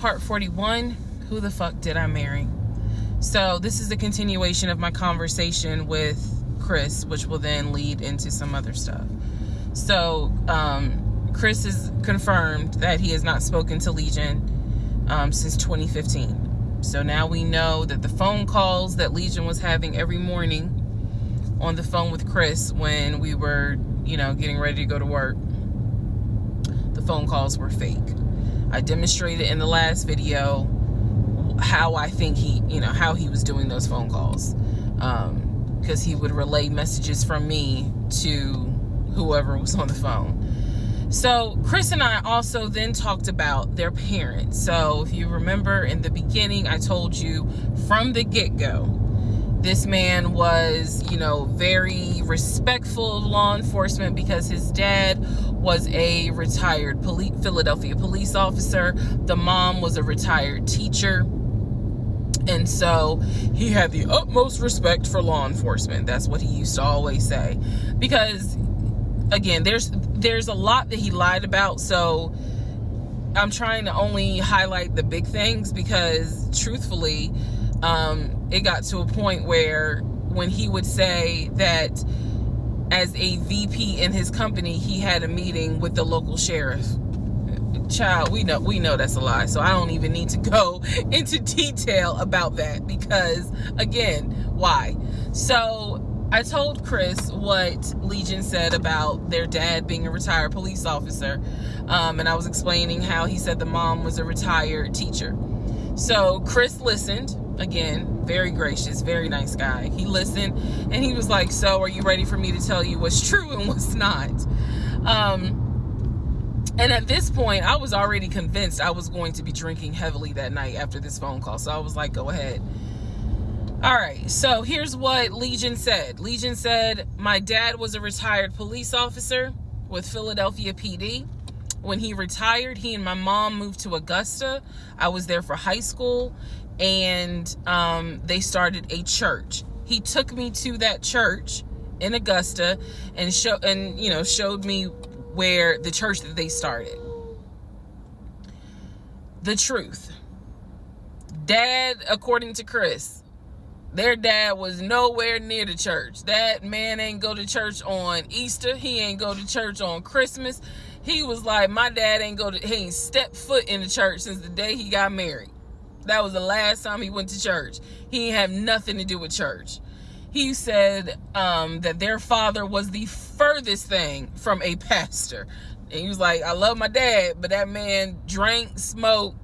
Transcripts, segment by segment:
part 41, who the fuck did I marry? So this is a continuation of my conversation with Chris, which will then lead into some other stuff. So Chris has confirmed that he has not spoken to Legion since 2015. So now we know that the phone calls that Legion was having every morning on the phone with Chris when we were, getting ready to go to work, the phone calls were fake. I demonstrated in the last video how I think how he was doing those phone calls. Because he would relay messages from me to whoever was on the phone. So Chris and I also then talked about their parents. So if you remember in the beginning, I told you from the get-go, this man was, very respectful of law enforcement because his dad was a retired Philadelphia police officer. The mom was a retired teacher. And so he had the utmost respect for law enforcement. That's what he used to always say. Because, again, there's a lot that he lied about. So I'm trying to only highlight the big things because, truthfully, it got to a point where when he would say that as a VP in his company, he had a meeting with the local sheriff. Child, we know that's a lie. So I don't even need to go into detail about that because, again, why? So I told Chris what Legion said about their dad being a retired police officer. And I was explaining how he said the mom was a retired teacher. So Chris listened. Again, very gracious, very nice guy. He listened and he was like, so are you ready for me to tell you what's true and what's not? And at this point, I was already convinced I was going to be drinking heavily that night after this phone call. So I was like, go ahead. All right. So here's what Legion said. Legion said, my dad was a retired police officer with Philadelphia PD. When he retired, he and my mom moved to Augusta. I was there for high school. And they started a church. He took me to that church in Augusta and showed me where the church that they started. The truth. Dad, according to Chris, their dad was nowhere near the church. That man ain't go to church on Easter. He ain't go to church on Christmas. He was like, my dad he ain't stepped foot in the church since the day he got married. That was the last time he went to church. He didn't have nothing to do with church. He said that their father was the furthest thing from a pastor. And he was like, I love my dad, but that man drank, smoked,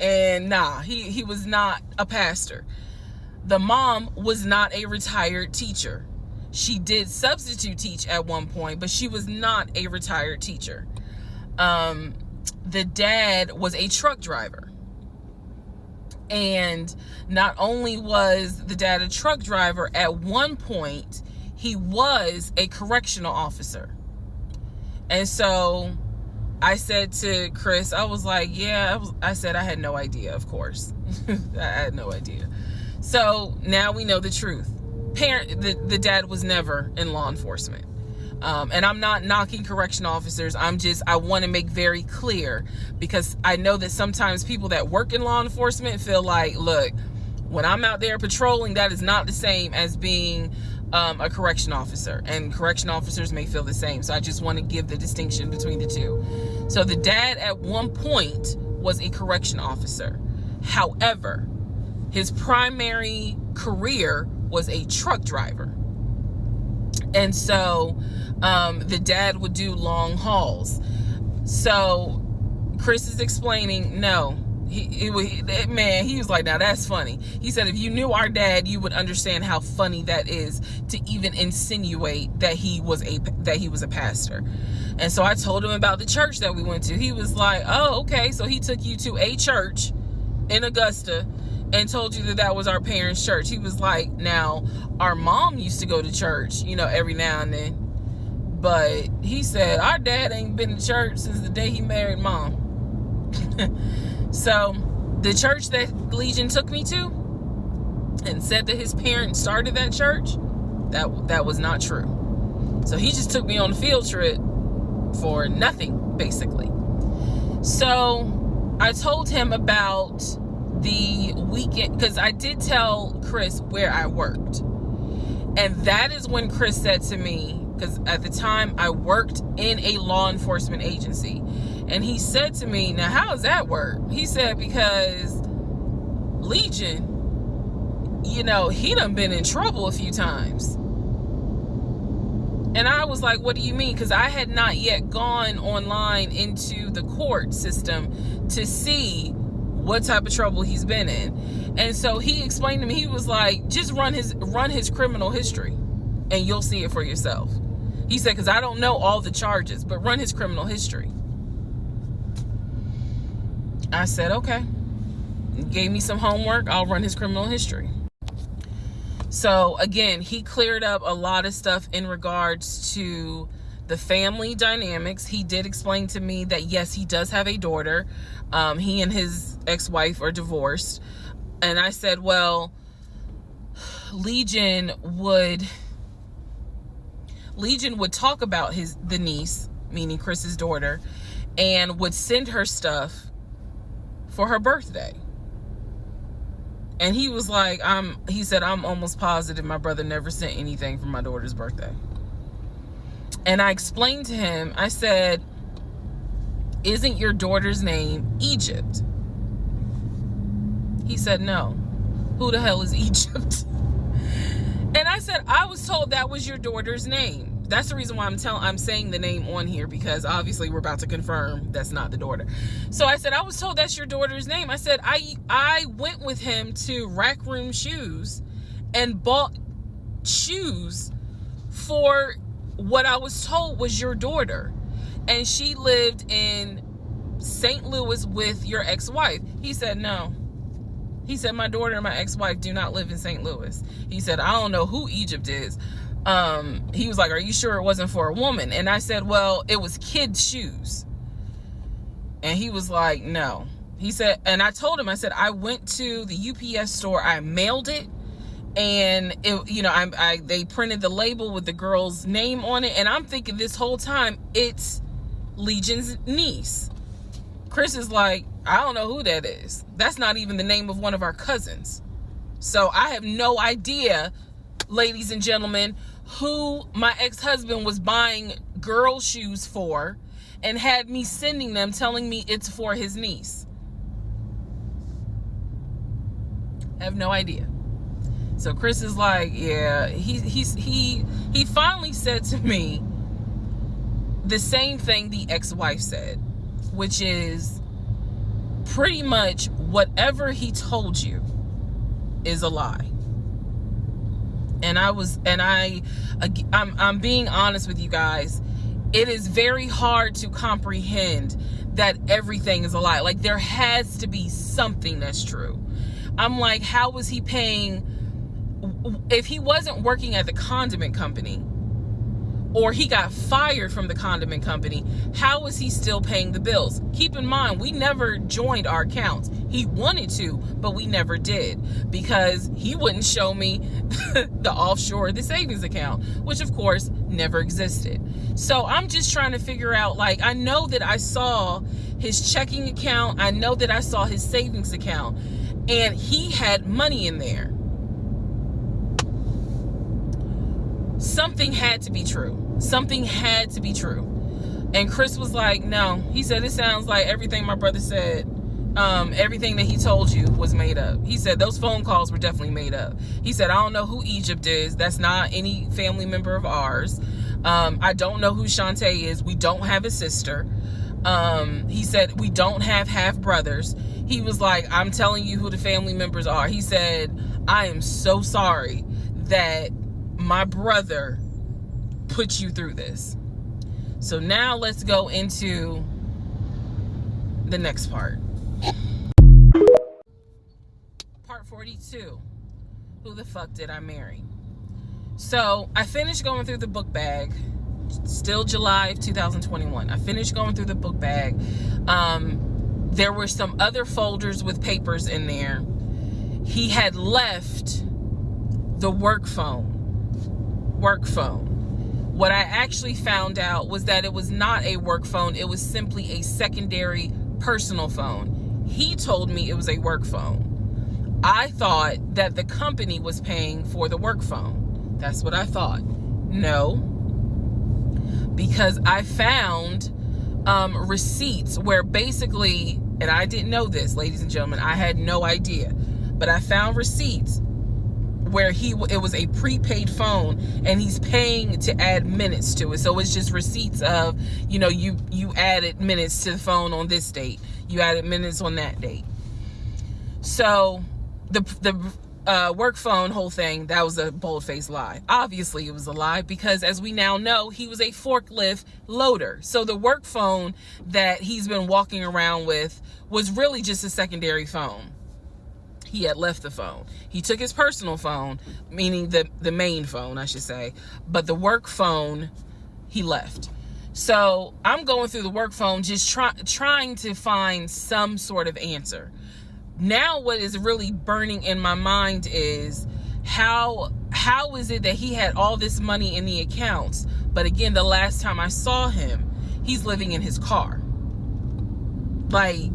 and he was not a pastor. The mom was not a retired teacher. She did substitute teach at one point, but she was not a retired teacher. The dad was a truck driver. And not only was the dad a truck driver, at one point, he was a correctional officer. And so I said to Chris, I was like, I said I had no idea, of course. I had no idea. So now we know the truth. The dad was never in law enforcement. And I'm not knocking correctional officers. I want to make very clear because I know that sometimes people that work in law enforcement feel like, look, when I'm out there patrolling, that is not the same as being a correction officer, and correction officers may feel the same. So I just want to give the distinction between the two. So the dad at one point was a correction officer. However, his primary career was a truck driver. And so the dad would do long hauls. So Chris is explaining, no, he was like, now that's funny. He said, if you knew our dad, you would understand how funny that is to even insinuate that he was a pastor. And so I told him about the church that we went to. He was like, oh, okay. So he took you to a church in Augusta and told you that was our parents' church. He was like, now, our mom used to go to church, every now and then. But he said, our dad ain't been to church since the day he married mom. So the church that Legion took me to and said that his parents started that church, that was not true. So he just took me on a field trip for nothing, basically. So I told him about the weekend, because I did tell Chris where I worked. And that is when Chris said to me, because at the time I worked in a law enforcement agency, and he said to me, now how does that work? He said, because Legion, you know, he done been in trouble a few times. And I was like, what do you mean? Because I had not yet gone online into the court system to see what type of trouble he's been in. And so he explained to me, he was like, just run his criminal history and you'll see it for yourself. He said, because I don't know all the charges, but run his criminal history. I said, okay. He gave me some homework. I'll run his criminal history. So again, he cleared up a lot of stuff in regards to the family dynamics. He did explain to me that yes, he does have a daughter. He and his ex-wife are divorced. And I said, well, Legion would talk about the niece, meaning Chris's daughter, and would send her stuff for her birthday. And he was like, he said, I'm almost positive my brother never sent anything for my daughter's birthday. And I explained to him, I said, isn't your daughter's name Egypt? He said, no. Who the hell is Egypt? And I said, I was told that was your daughter's name. That's the reason why I'm saying the name on here, because obviously we're about to confirm that's not the daughter. So I said, I was told that's your daughter's name. I said, I went with him to Rack Room Shoes and bought shoes for what I was told was your daughter. And she lived in St. Louis with your ex-wife. He said, no. He said, my daughter and my ex-wife do not live in St. Louis. He said, I don't know who Egypt is. He was like, are you sure it wasn't for a woman? And I said, well, it was kids' shoes. And he was like, no. He said, and I told him, I said, I went to the UPS store, I mailed it, and it, you know, they printed the label with the girl's name on it, and I'm thinking this whole time it's Legion's niece. Chris is like, I don't know who that is. That's not even the name of one of our cousins. So I have no idea, ladies and gentlemen, who my ex-husband was buying girl shoes for and had me sending them, telling me it's for his niece. I have no idea. So Chris is like, yeah, he finally said to me the same thing the ex-wife said, which is pretty much whatever he told you is a lie. And I'm being honest with you guys. It is very hard to comprehend that everything is a lie. Like, there has to be something that's true. I'm like, how was he paying? If he wasn't working at the condiment company, or he got fired from the condiment company, how was he still paying the bills? Keep in mind, we never joined our accounts. He wanted to, but we never did, because he wouldn't show me the offshore, the savings account, which of course never existed. So I'm just trying to figure out, like, I know that I saw his checking account. I know that I saw his savings account, and he had money in there. Something had to be true. Something had to be true. And Chris was like, no. He said, it sounds like everything my brother said, everything that he told you was made up. He said, those phone calls were definitely made up. He said, I don't know who Egypt is. That's not any family member of ours. I don't know who Shantae is. We don't have a sister. He said, we don't have half brothers. He was like, I'm telling you who the family members are. He said, I am so sorry that my brother put you through this. So now let's go into the next part. Part 42. Who the fuck did I marry? So I finished going through the book bag. Still July of 2021. I finished going through the book bag. There were some other folders with papers in there. He had left the work phone. What I actually found out was that it was not a work phone. It was simply a secondary personal phone. He told me it was a work phone. I thought that the company was paying for the work phone. That's what I thought. No, because I found receipts where basically, and I didn't know this, ladies and gentlemen, I had no idea, but I found receipts where it was a prepaid phone and he's paying to add minutes to it. So it's just receipts of, you added minutes to the phone on this date, you added minutes on that date. So the work phone whole thing, that was a bold-faced lie. Obviously it was a lie, because as we now know, he was a forklift loader. So the work phone that he's been walking around with was really just a secondary phone. He had left the phone. He took his personal phone, meaning the main phone, I should say, but the work phone he left. So I'm going through the work phone, just trying to find some sort of answer. Now what is really burning in my mind is how is it that he had all this money in the accounts, but again, the last time I saw him, he's living in his car. Like,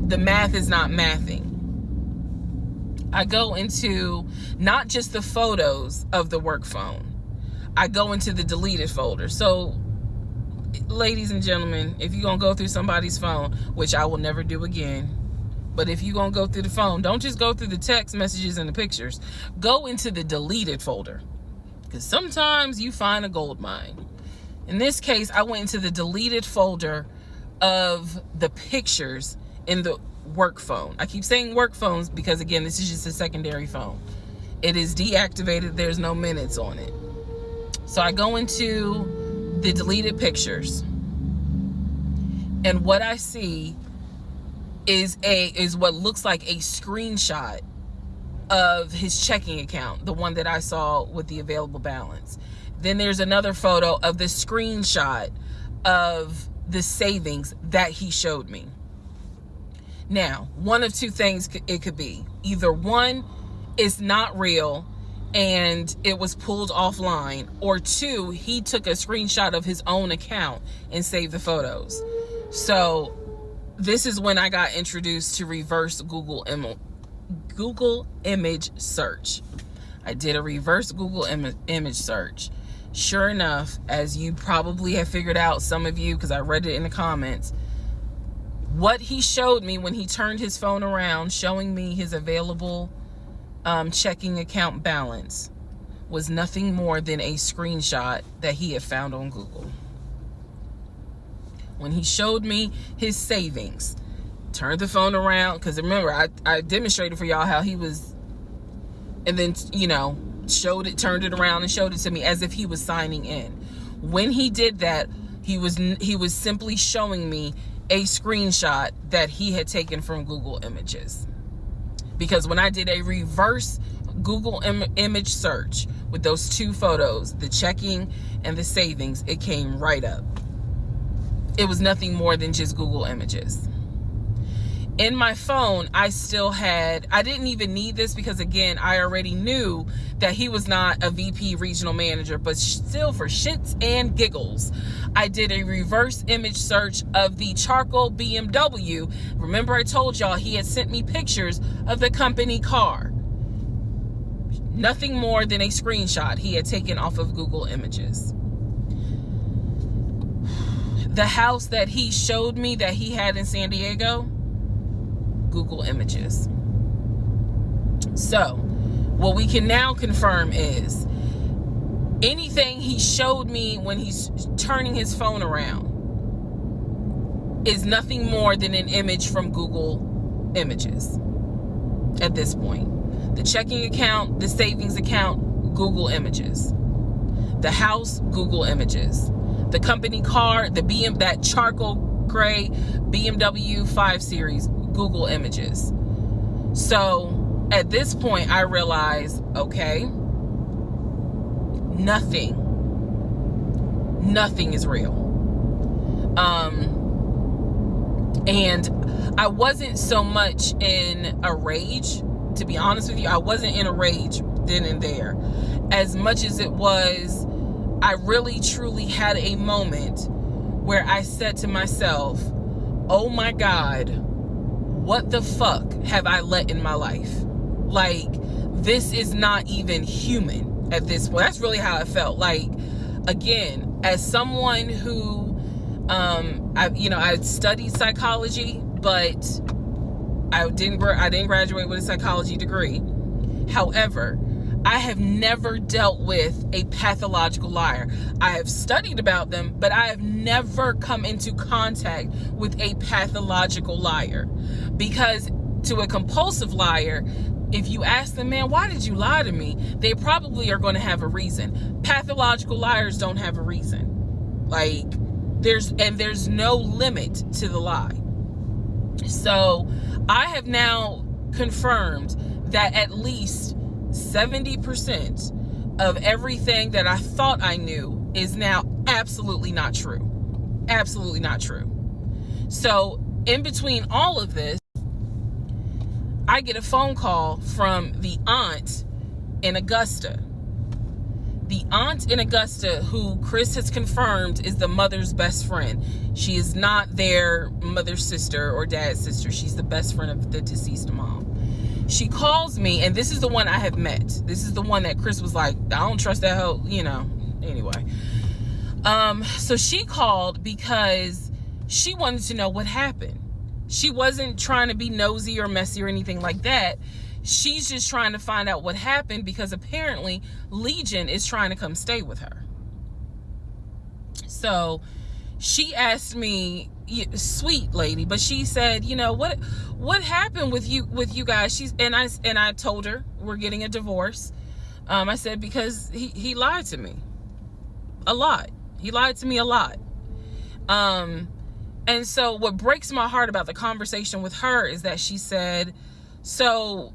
the math is not mathing. I go into not just the photos of the work phone, I go into the deleted folder. So, ladies and gentlemen, if you're gonna go through somebody's phone, which I will never do again, but if you're gonna go through the phone, don't just go through the text messages and the pictures. Go into the deleted folder, because sometimes you find a gold mine. In this case, I went into the deleted folder of the pictures in the work phone. I keep saying work phones because, again, this is just a secondary phone. It is deactivated. There's no minutes on it. So I go into the deleted pictures, and what I see is what looks like a screenshot of his checking account, the one that I saw with the available balance. Then there's another photo of the screenshot of the savings that he showed me. Now, one of two things it could be. Either one, it's not real and it was pulled offline, or two, he took a screenshot of his own account and saved the photos. So this is when I got introduced to reverse Google image search. I did a reverse Google image search. Sure enough, as you probably have figured out, some of you, because I read it in the comments, what he showed me when he turned his phone around, showing me his available checking account balance, was nothing more than a screenshot that he had found on Google. When he showed me his savings, turned the phone around, because remember, I demonstrated for y'all how he was, and then, turned it around and showed it to me as if he was signing in. When he did that, he was simply showing me a screenshot that he had taken from Google Images. Because when I did a reverse Google image search with those two photos, the checking and the savings, it came right up. It was nothing more than just Google Images. In my phone, I didn't even need this, because again, I already knew that he was not a VP regional manager, but still, for shits and giggles, I did a reverse image search of the charcoal BMW. Remember, I told y'all he had sent me pictures of the company car. Nothing more than a screenshot he had taken off of Google Images. The house that he showed me that he had in San Diego, Google Images. So, what we can now confirm is anything he showed me when he's turning his phone around is nothing more than an image from Google Images at this point. The checking account, the savings account, Google Images. The house, Google Images. The company car, that charcoal gray BMW 5 Series, Google Images. So at this point, I realized, okay, nothing is real. And I wasn't so much in a rage, to be honest with you. I wasn't in a rage then and there, as much as it was, I really truly had a moment where I said to myself, oh my God, what the fuck have I let in my life? Like, this is not even human at this point. That's really how I felt. Like, again, as someone who, I studied psychology, but I didn't graduate with a psychology degree. However, I have never dealt with a pathological liar. I have studied about them, but I have never come into contact with a pathological liar. Because to a compulsive liar, if you ask them, man, why did you lie to me? They probably are going to have a reason. Pathological liars don't have a reason. Like, there's no limit to the lie. So I have now confirmed that at least 70% of everything that I thought I knew is now absolutely not true. Absolutely not true. So in between all of this, I get a phone call from the aunt in Augusta. The aunt in Augusta, who Chris has confirmed is the mother's best friend. She is not their mother's sister or dad's sister. She's the best friend of the deceased mom. She calls me, and this is the one I have met. This is the one that Chris was like, I don't trust that hoe, anyway. So she called because she wanted to know what happened. She wasn't trying to be nosy or messy or anything like that. She's just trying to find out what happened because apparently Legion is trying to come stay with her. So she asked me, sweet lady, but she said, what happened with you guys? And I told her we're getting a divorce. I said, because he lied to me a lot. He lied to me a lot. And so what breaks my heart about the conversation with her is that she said, so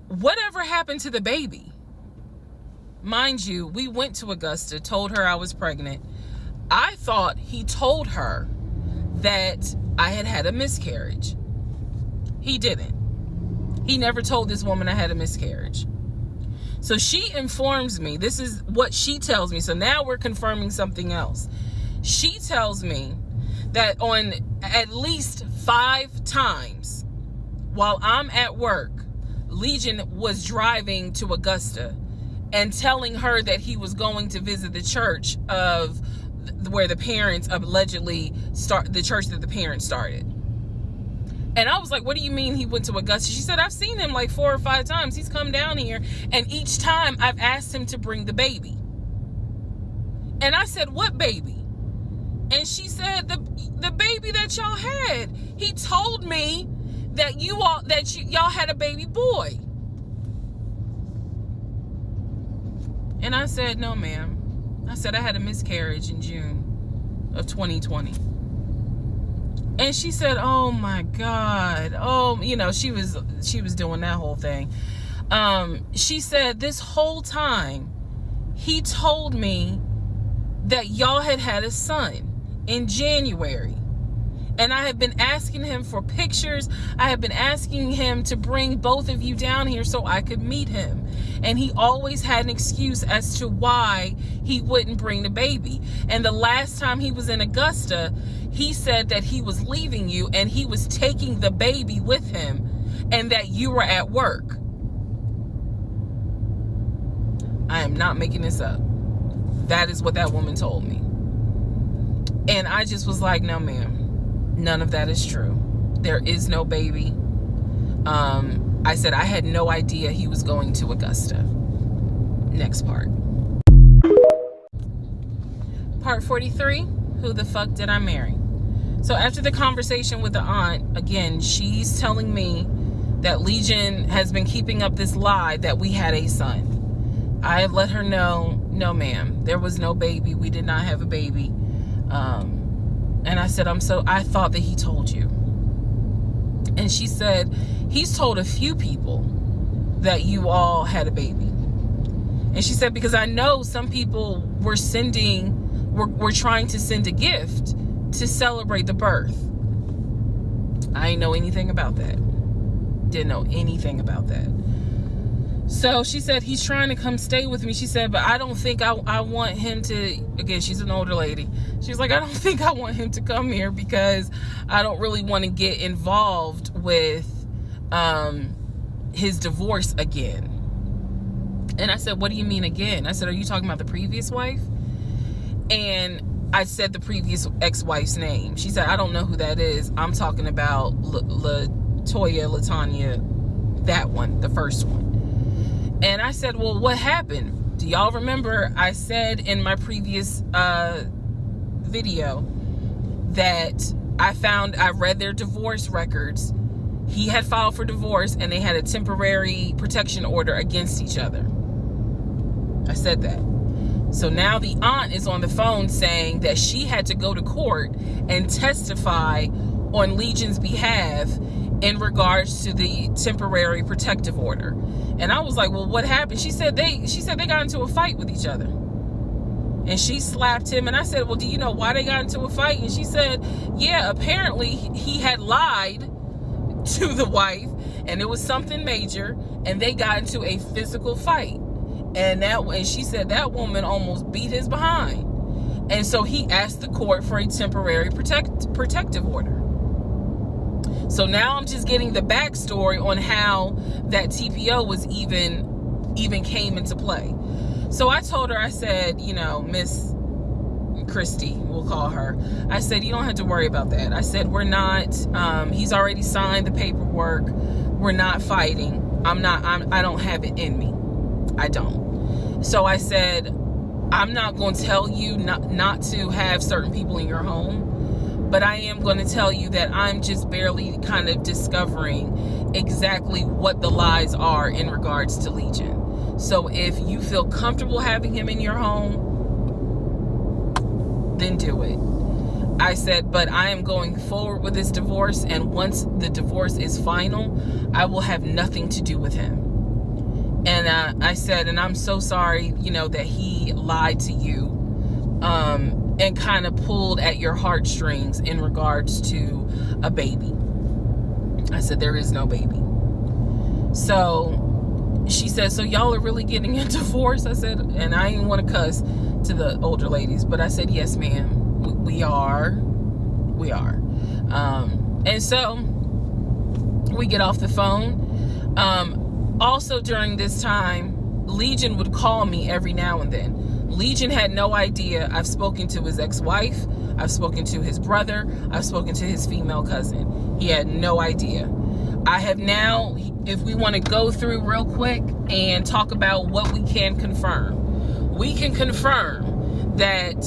whatever happened to the baby? Mind you, we went to Augusta, told her I was pregnant. I thought he told her that I had a miscarriage. He didn't. He never told this woman I had a miscarriage. So she informs me, this is what she tells me. So now we're confirming something else. She tells me that on at least 5 times while I'm at work, Legion was driving to Augusta and telling her that he was going to visit the church of where the parents allegedly the church that the parents started. And I was like, what do you mean he went to Augusta? She said, I've seen him like 4 or 5 times. He's come down here, and each time I've asked him to bring the baby. And I said, what baby? And she said, the baby that y'all had. He told me that y'all had a baby boy. And I said, no, ma'am. I said I had a miscarriage in June of 2020. And she said, oh my God. Oh, she was doing that whole thing. She said this whole time he told me that y'all had a son in January. And I have been asking him for pictures. I have been asking him to bring both of you down here so I could meet him. And he always had an excuse as to why he wouldn't bring the baby. And the last time he was in Augusta, he said that he was leaving you and he was taking the baby with him and that you were at work. I am not making this up. That is what that woman told me. And I just was like, no, ma'am. None of that is true. There is no baby. I said I had no idea he was going to Augusta. Next part. Part 43, who the fuck did I marry? So after the conversation with the aunt, again, she's telling me that Legion has been keeping up this lie that we had a son. I let her know, no ma'am, there was no baby. We did not have a baby. And I said, I thought that he told you. And she said, he's told a few people that you all had a baby. And she said, because I know some people were trying to send a gift to celebrate the birth. I didn't know anything about that. Didn't know anything about that. So she said, he's trying to come stay with me. She said, but I don't think I want him to, again, she's an older lady. She was like, I don't think I want him to come here because I don't really want to get involved with his divorce again. And I said, what do you mean again? I said, are you talking about the previous wife? And I said the previous ex-wife's name. She said, I don't know who that is. I'm talking about LaTanya, that one, the first one. And I said, well, what happened? Do y'all remember I said in my previous video that I read their divorce records. He had filed for divorce and they had a temporary protection order against each other. I said that. So now the aunt is on the phone saying that she had to go to court and testify on Legion's behalf in regards to the temporary protective order. And I was like, well, what happened? She said they got into a fight with each other. And she slapped him. And I said, well, do you know why they got into a fight? And she said, yeah, apparently he had lied to the wife and it was something major and they got into a physical fight. And she said that woman almost beat his behind. And so he asked the court for a temporary protective order. So now I'm just getting the backstory on how that TPO was even came into play. So I told her, I said, you know, Miss Christy, we'll call her. I said, you don't have to worry about that. I said, we're not, he's already signed the paperwork. We're not fighting. I don't have it in me. I don't. So I said, I'm not going to tell you not to have certain people in your home, but I am going to tell you that I'm just barely kind of discovering exactly what the lies are in regards to Legion. So if you feel comfortable having him in your home, then do it. I said, but I am going forward with this divorce, and once the divorce is final, I will have nothing to do with him. And I said, and I'm so sorry, you know, that he lied to you and kind of pulled at your heartstrings in regards to a baby. I said, there is no baby. So she said, so y'all are really getting a divorce? I said, and I didn't want to cuss to the older ladies, but I said, yes, ma'am, we are. And so we get off the phone. Also during this time, Legion would call me every now and then. Legion had no idea. I've spoken to his ex-wife. I've spoken to his brother. I've spoken to his female cousin. He had no idea. I have now, if we want to go through real quick and talk about what we can confirm. We can confirm that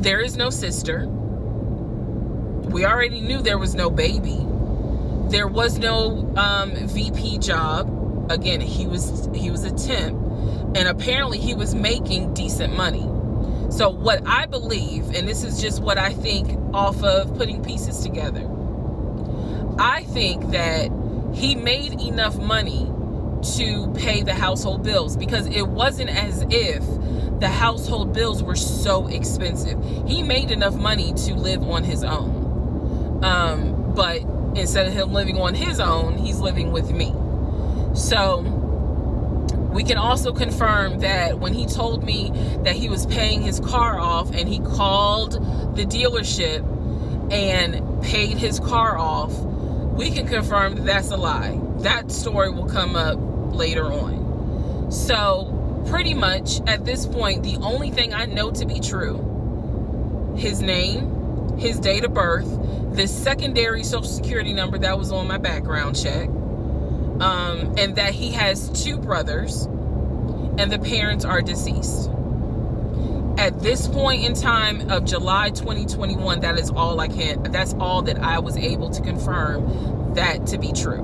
there is no sister. We already knew there was no baby. There was no VP job. Again, he was a temp, and apparently he was making decent money. So what I believe, and this is just what I think off of putting pieces together, I think that he made enough money to pay the household bills, because it wasn't as if the household bills were so expensive. He made enough money to live on his own. But instead of him living on his own, he's living with me. So we can also confirm that when he told me that he was paying his car off and he called the dealership and paid his car off, we can confirm that that's a lie. That story will come up later on. So pretty much at this point, the only thing I know to be true, his name, his date of birth, the secondary social security number that was on my background check, and that he has 2 brothers and the parents are deceased. At this point in time of July 2021, that's all that I was able to confirm that to be true.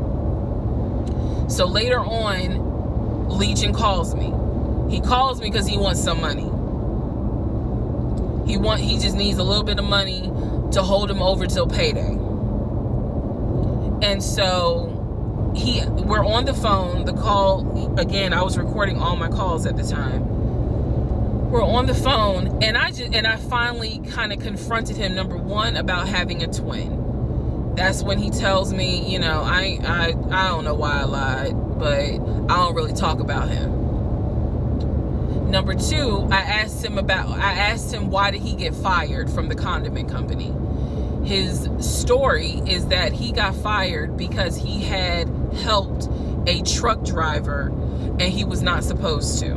So later on, Legion calls me. He calls me because he wants some money. He just needs a little bit of money to hold him over till payday. And so we're on the phone. The call, again, I was recording all my calls at the time. We're on the phone, and I finally kind of confronted him, number one, about having a twin. That's when he tells me, you know, I don't know why I lied, but I don't really talk about him. Number two, I asked him why did he get fired from the condiment company. His story is that he got fired because he had helped a truck driver and he was not supposed to.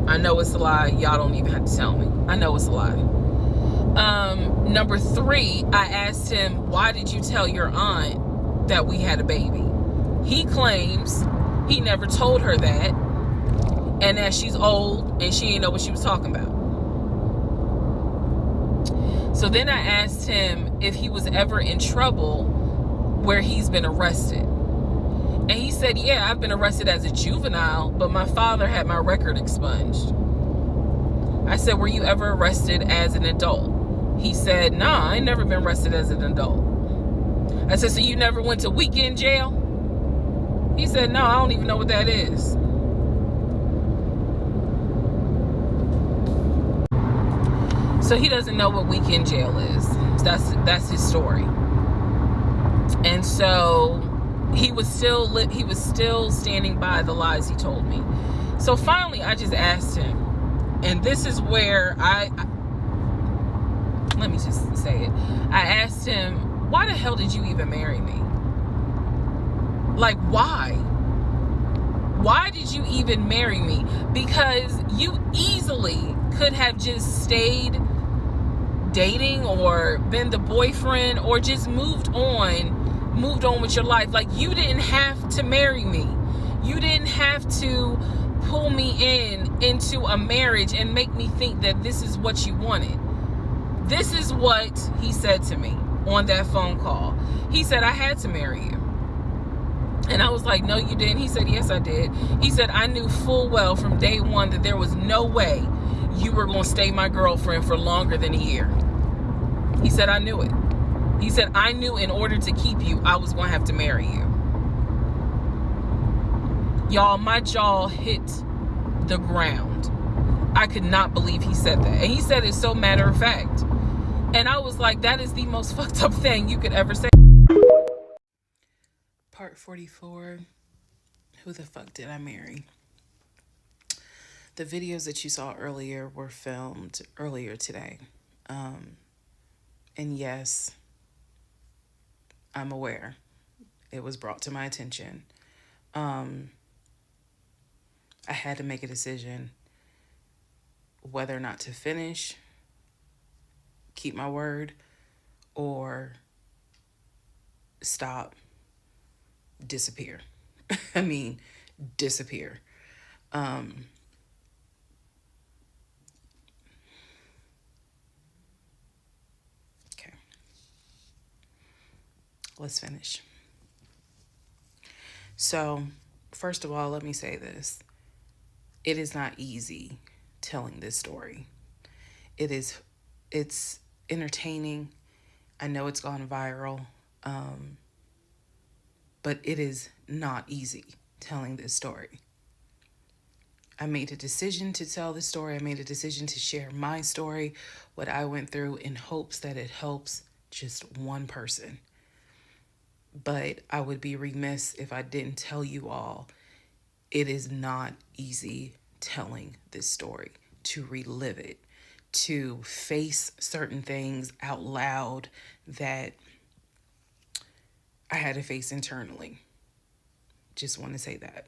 I know it's a lie. Y'all don't even have to tell me. I know it's a lie. Number three, I asked him, why did you tell your aunt that we had a baby? He claims he never told her that, and that she's old and she didn't know what she was talking about. So then I asked him if he was ever in trouble where he's been arrested. And he said, yeah, I've been arrested as a juvenile, but my father had my record expunged. I said, were you ever arrested as an adult? He said, nah, I ain't never been arrested as an adult. I said, so you never went to weekend jail? He said, no, I don't even know what that is. So he doesn't know what weekend jail is. That's his story. And so he was still standing by the lies he told me. So finally, I just asked him, and this is where let me just say it. I asked him, why the hell did you even marry me? Like, why? Why did you even marry me? Because you easily could have just stayed dating or been the boyfriend or just moved on with your life. Like, you didn't have to marry me. You didn't have to pull me into a marriage and make me think that this is what you wanted. This is what he said to me on that phone call. He said, I had to marry you. And I was like, no, you didn't. He said, yes, I did. He said, I knew full well from day one that there was no way you were going to stay my girlfriend for longer than a year. He said, I knew it. He said, I knew in order to keep you, I was going to have to marry you. Y'all, my jaw hit the ground. I could not believe he said that. And he said it so matter of fact. And I was like, that is the most fucked up thing you could ever say. Part 44. Who the fuck did I marry? The videos that you saw earlier were filmed earlier today. And yes, I'm aware. It was brought to my attention. I had to make a decision whether or not to finish, keep my word, or stop, disappear. I mean, disappear. Okay. Let's finish. So, first of all, let me say this. It is not easy telling this story. It's entertaining. I know it's gone viral. But it is not easy telling this story. I made a decision to tell this story. I made a decision to share my story, what I went through, in hopes that it helps just one person. But I would be remiss if I didn't tell you all, it is not easy telling this story, to relive it, to face certain things out loud that I had to face internally. Just want to say that.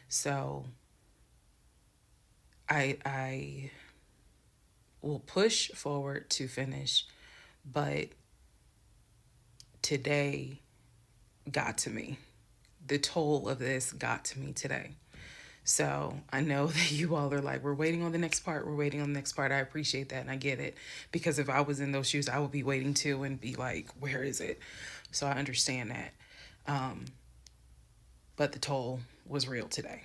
So I will push forward to finish, but today got to me. The toll of this got to me today. So I know that you all are like, we're waiting on the next part. We're waiting on the next part. I appreciate that. And I get it, because if I was in those shoes, I would be waiting too and be like, where is it? So I understand that. But the toll was real today.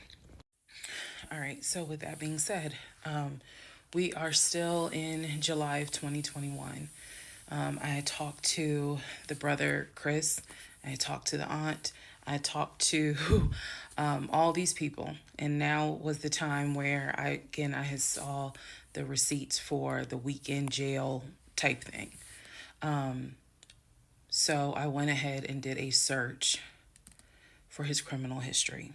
All right. So with that being said, we are still in July of 2021. I talked to the brother, Chris. I talked to the aunt. I talked to all these people. And now was the time where I had saw the receipts for the weekend jail type thing. So I went ahead and did a search for his criminal history.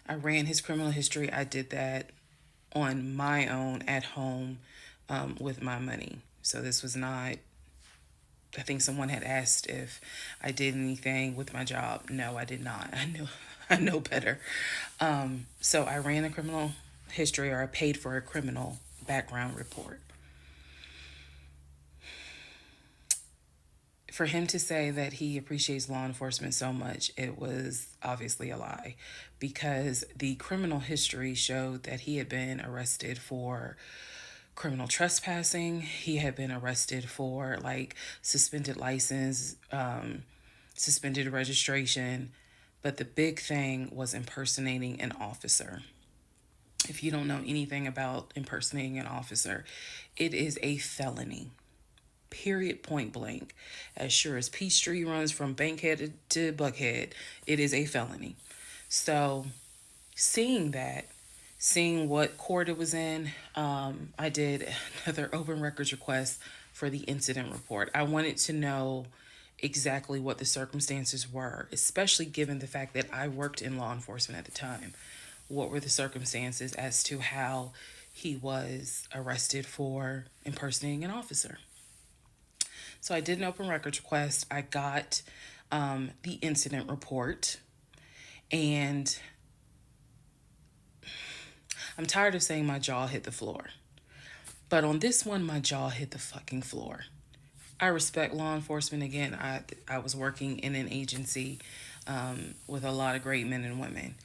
I ran his criminal history. I did that on my own at home with my money. So this was not, I think someone had asked if I did anything with my job. No, I did not. I know better. So I ran a criminal history, or I paid for a criminal background report. For him to say that he appreciates law enforcement so much, it was obviously a lie, because the criminal history showed that he had been arrested for criminal trespassing. He had been arrested for like suspended license, suspended registration. But the big thing was impersonating an officer. If you don't know anything about impersonating an officer, it is a felony. Period, point blank. As sure as Peachtree runs from Bankhead to Buckhead, it is a felony. So, seeing that, seeing what court it was in, I did another open records request for the incident report. I wanted to know exactly what the circumstances were, especially given the fact that I worked in law enforcement at the time. What were the circumstances as to how he was arrested for impersonating an officer? So I did an open records request. I got the incident report, and I'm tired of saying my jaw hit the floor. But on this one, my jaw hit the fucking floor. I respect law enforcement. Again, I was working in an agency with a lot of great men and women.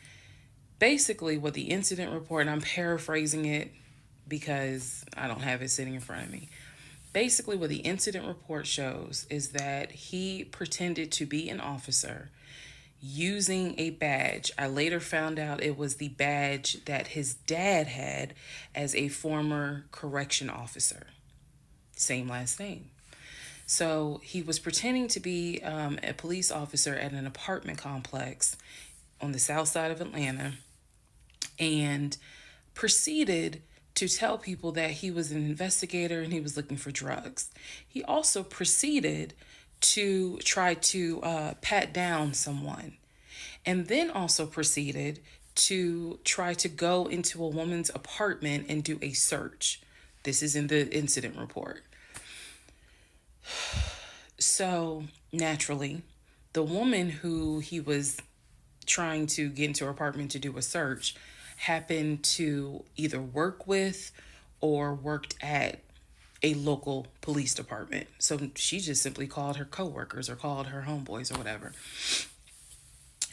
Basically, what the incident report, and I'm paraphrasing it because I don't have it sitting in front of me. Basically, what the incident report shows is that he pretended to be an officer using a badge. I later found out it was the badge that his dad had as a former correction officer. Same last name. So he was pretending to be a police officer at an apartment complex on the south side of Atlanta, and proceeded to tell people that he was an investigator and he was looking for drugs. He also proceeded to try to pat down someone, and then also proceeded to try to go into a woman's apartment and do a search. This is in the incident report. So naturally, the woman who he was trying to get into her apartment to do a search happened to either work with or worked at a local police department. So she just simply called her coworkers or called her homeboys or whatever.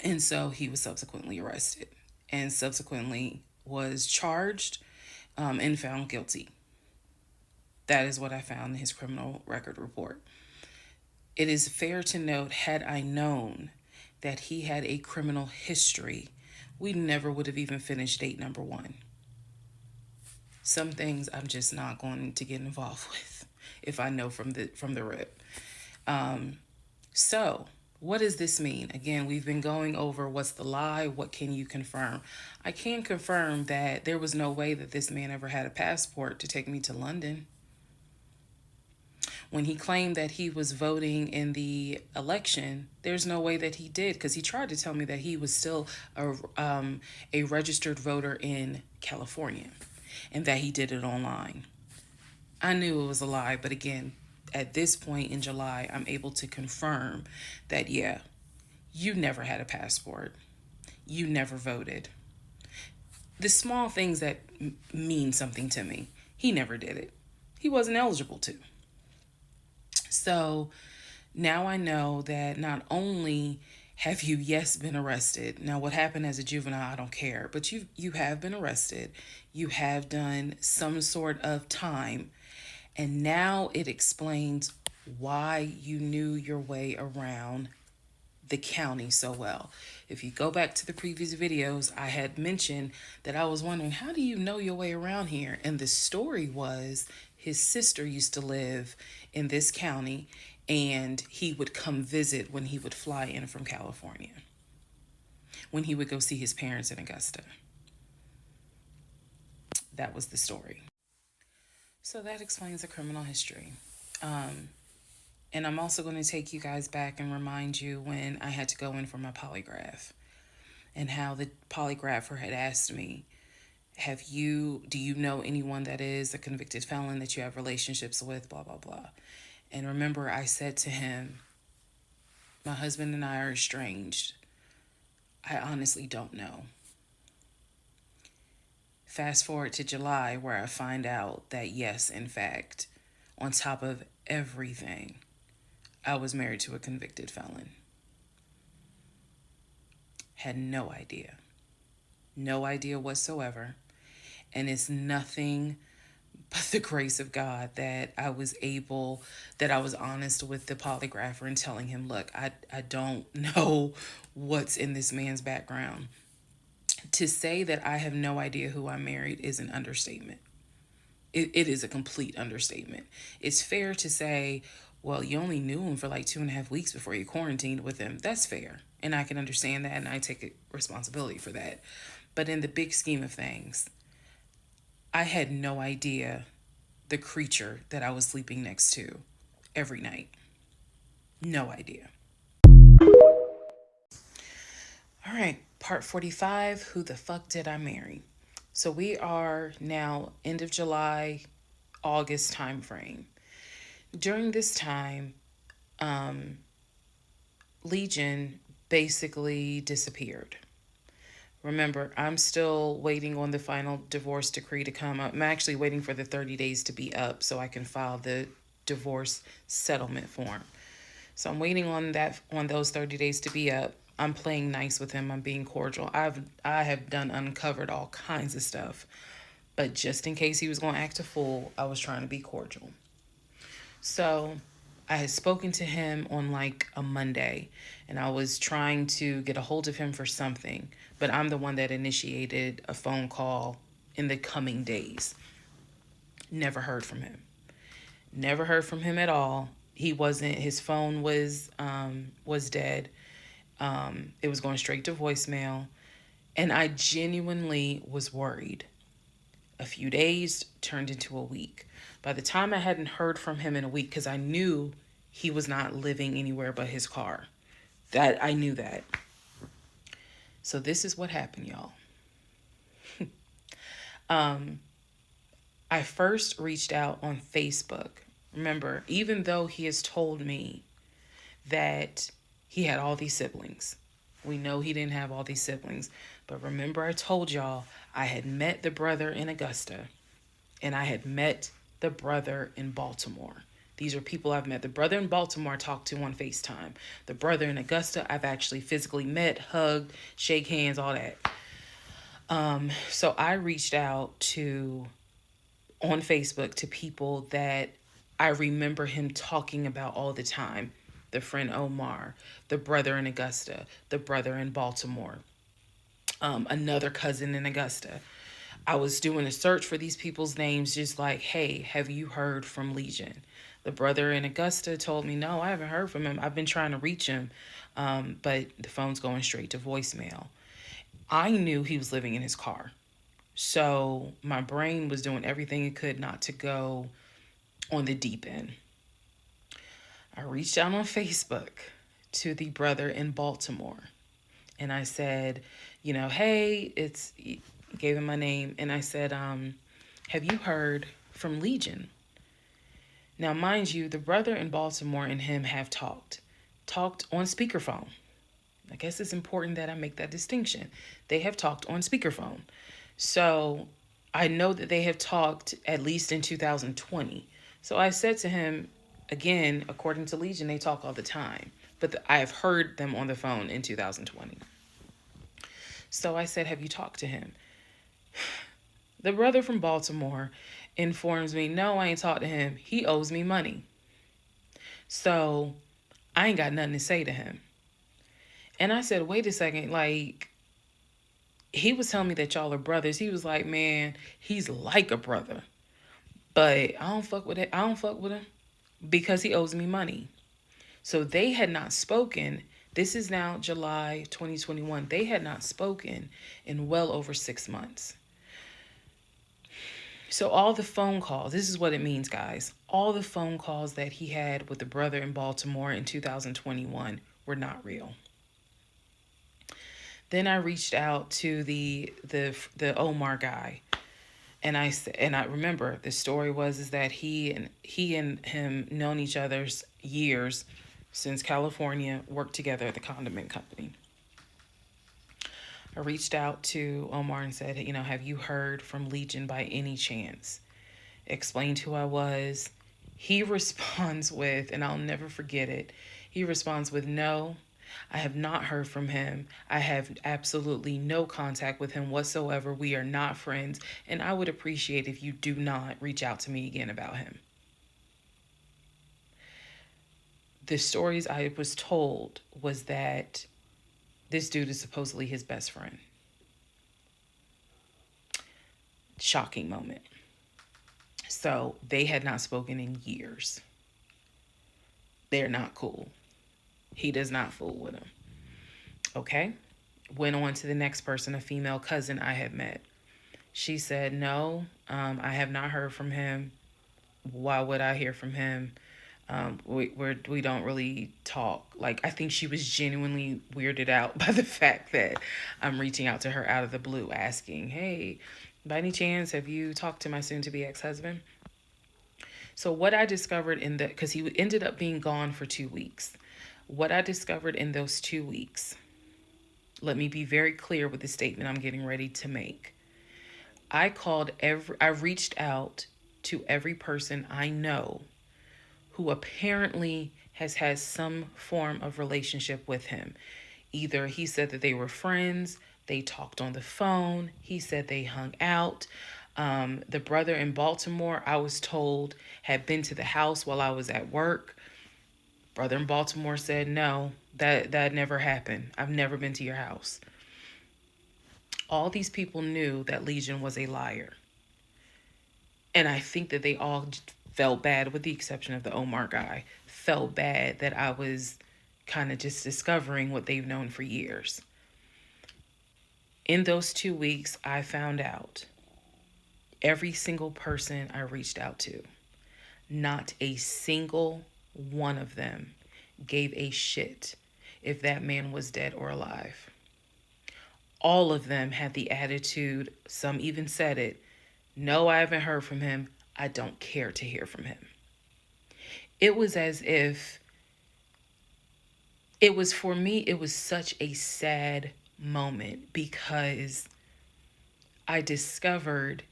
And so he was subsequently arrested and subsequently was charged and found guilty. That is what I found in his criminal record report. It is fair to note, had I known that he had a criminal history, we never would have even finished date number 1. Some things I'm just not going to get involved with if I know from the rip. So what does this mean? Again, we've been going over what's the lie, what can you confirm? I can confirm that there was no way that this man ever had a passport to take me to London. When he claimed that he was voting in the election, there's no way that he did, because he tried to tell me that he was still a registered voter in California and that he did it online. I knew it was a lie, but again, at this point in July, I'm able to confirm that, yeah, you never had a passport. You never voted. The small things that mean something to me, he never did it. He wasn't eligible to. So now I know that not only have you, yes, been arrested. Now, what happened as a juvenile, I don't care. But you have been arrested. You have done some sort of time. And now it explains why you knew your way around the county so well. If you go back to the previous videos, I had mentioned that I was wondering, how do you know your way around here? And the story was his sister used to live in this county, and he would come visit when he would fly in from California, when he would go see his parents in Augusta. That was the story. So that explains the criminal history. And I'm also going to take you guys back and remind you when I had to go in for my polygraph and how the polygrapher had asked me, do you know anyone that is a convicted felon that you have relationships with, blah, blah, blah. And remember, I said to him, my husband and I are estranged. I honestly don't know. Fast forward to July, where I find out that yes, in fact, on top of everything, I was married to a convicted felon. Had no idea. No idea whatsoever. And it's nothing but the grace of God that I was honest with the polygrapher and telling him, look, I don't know what's in this man's background. To say that I have no idea who I married is an understatement. It is a complete understatement. It's fair to say, well, you only knew him for like 2.5 weeks before you quarantined with him. That's fair. And I can understand that, and I take responsibility for that. But in the big scheme of things, I had no idea the creature that I was sleeping next to every night. No idea. All right, part 45, who the fuck did I marry? So we are now end of July, August time frame. During this time, Legion basically disappeared. Remember, I'm still waiting on the final divorce decree to come up. I'm actually waiting for the 30 days to be up so I can file the divorce settlement form. So I'm waiting on those 30 days to be up. I'm playing nice with him. I'm being cordial. I have uncovered all kinds of stuff. But just in case he was going to act a fool, I was trying to be cordial. So I had spoken to him on like a Monday, and I was trying to get a hold of him for something, but I'm the one that initiated a phone call in the coming days. Never heard from him. Never heard from him at all. His phone was dead. It was going straight to voicemail, and I genuinely was worried. A few days turned into a week. By the time I hadn't heard from him in a week, because I knew he was not living anywhere but his car. I knew that. So this is what happened, y'all. I first reached out on Facebook. Remember, even though he has told me that he had all these siblings, we know he didn't have all these siblings. But remember, I told y'all I had met the brother in Augusta, and I had met the brother in Baltimore. These are people I've met. The brother in Baltimore I talked to on FaceTime. The brother in Augusta I've actually physically met, hugged, shake hands, all that. So I reached out on Facebook to people that I remember him talking about all the time. The friend Omar, the brother in Augusta, the brother in Baltimore, another cousin in Augusta. I was doing a search for these people's names, just like, hey, have you heard from Legion? The brother in Augusta told me, no, I haven't heard from him. I've been trying to reach him, but the phone's going straight to voicemail. I knew he was living in his car. So my brain was doing everything it could not to go on the deep end. I reached out on Facebook to the brother in Baltimore. And I said, hey, gave him my name. And I said, have you heard from Legion? Now, mind you, the brother in Baltimore and him have talked on speakerphone. I guess it's important that I make that distinction. They have talked on speakerphone. So I know that they have talked at least in 2020. So I said to him, again, according to Legion, they talk all the time. But I have heard them on the phone in 2020. So I said, have you talked to him? The brother from Baltimore informs me, no, I ain't talked to him. He owes me money. So I ain't got nothing to say to him. And I said, wait a second, he was telling me that y'all are brothers. He was like, man, he's like a brother. But I don't fuck with it. I don't fuck with him because he owes me money. So they had not spoken. This is now July 2021. They had not spoken in well over 6 months. So all the phone calls, this is what it means, guys. all the phone calls that he had with the brother in Baltimore in 2021 were not real. Then I reached out to the Omar guy, and I remember the story was is that he and him known each other's years since California, worked together at the condiment company. I reached out to Omar and said, have you heard from Legion by any chance? Explained who I was. He responds with, and I'll never forget it, he responds with, no, I have not heard from him. I have absolutely no contact with him whatsoever. We are not friends, and I would appreciate if you do not reach out to me again about him. The stories I was told was that this dude is supposedly his best friend. Shocking moment. So they had not spoken in years. They're not cool. He does not fool with him. Okay. Went on to the next person, a female cousin I had met. She said, no, I have not heard from him. Why would I hear from him? We don't really talk. Like, I think she was genuinely weirded out by the fact that I'm reaching out to her out of the blue asking, hey, by any chance, have you talked to my soon-to-be ex-husband? So what I discovered because he ended up being gone for 2 weeks. What I discovered in those 2 weeks, let me be very clear with the statement I'm getting ready to make. I reached out to every person I know who apparently has had some form of relationship with him. Either he said that they were friends, they talked on the phone, he said they hung out. The brother in Baltimore, I was told, had been to the house while I was at work. Brother in Baltimore said, no, that never happened. I've never been to your house. All these people knew that Legion was a liar. And I think that they all felt bad, with the exception of the Omar guy, felt bad that I was kind of just discovering what they've known for years. In those 2 weeks, I found out every single person I reached out to, not a single one of them gave a shit if that man was dead or alive. All of them had the attitude, some even said it, no, I haven't heard from him. I don't care to hear from him. It was as if, for me, it was such a sad moment because I discovered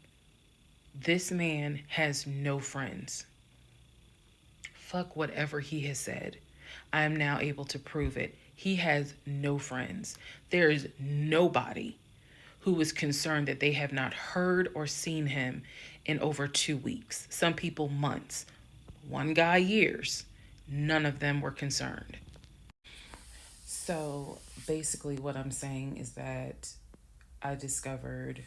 this man has no friends. Fuck whatever he has said. I am now able to prove it. He has no friends. There is nobody who is concerned that they have not heard or seen him in over 2 weeks. Some people months. One guy years. None of them were concerned. So basically what I'm saying is that I discovered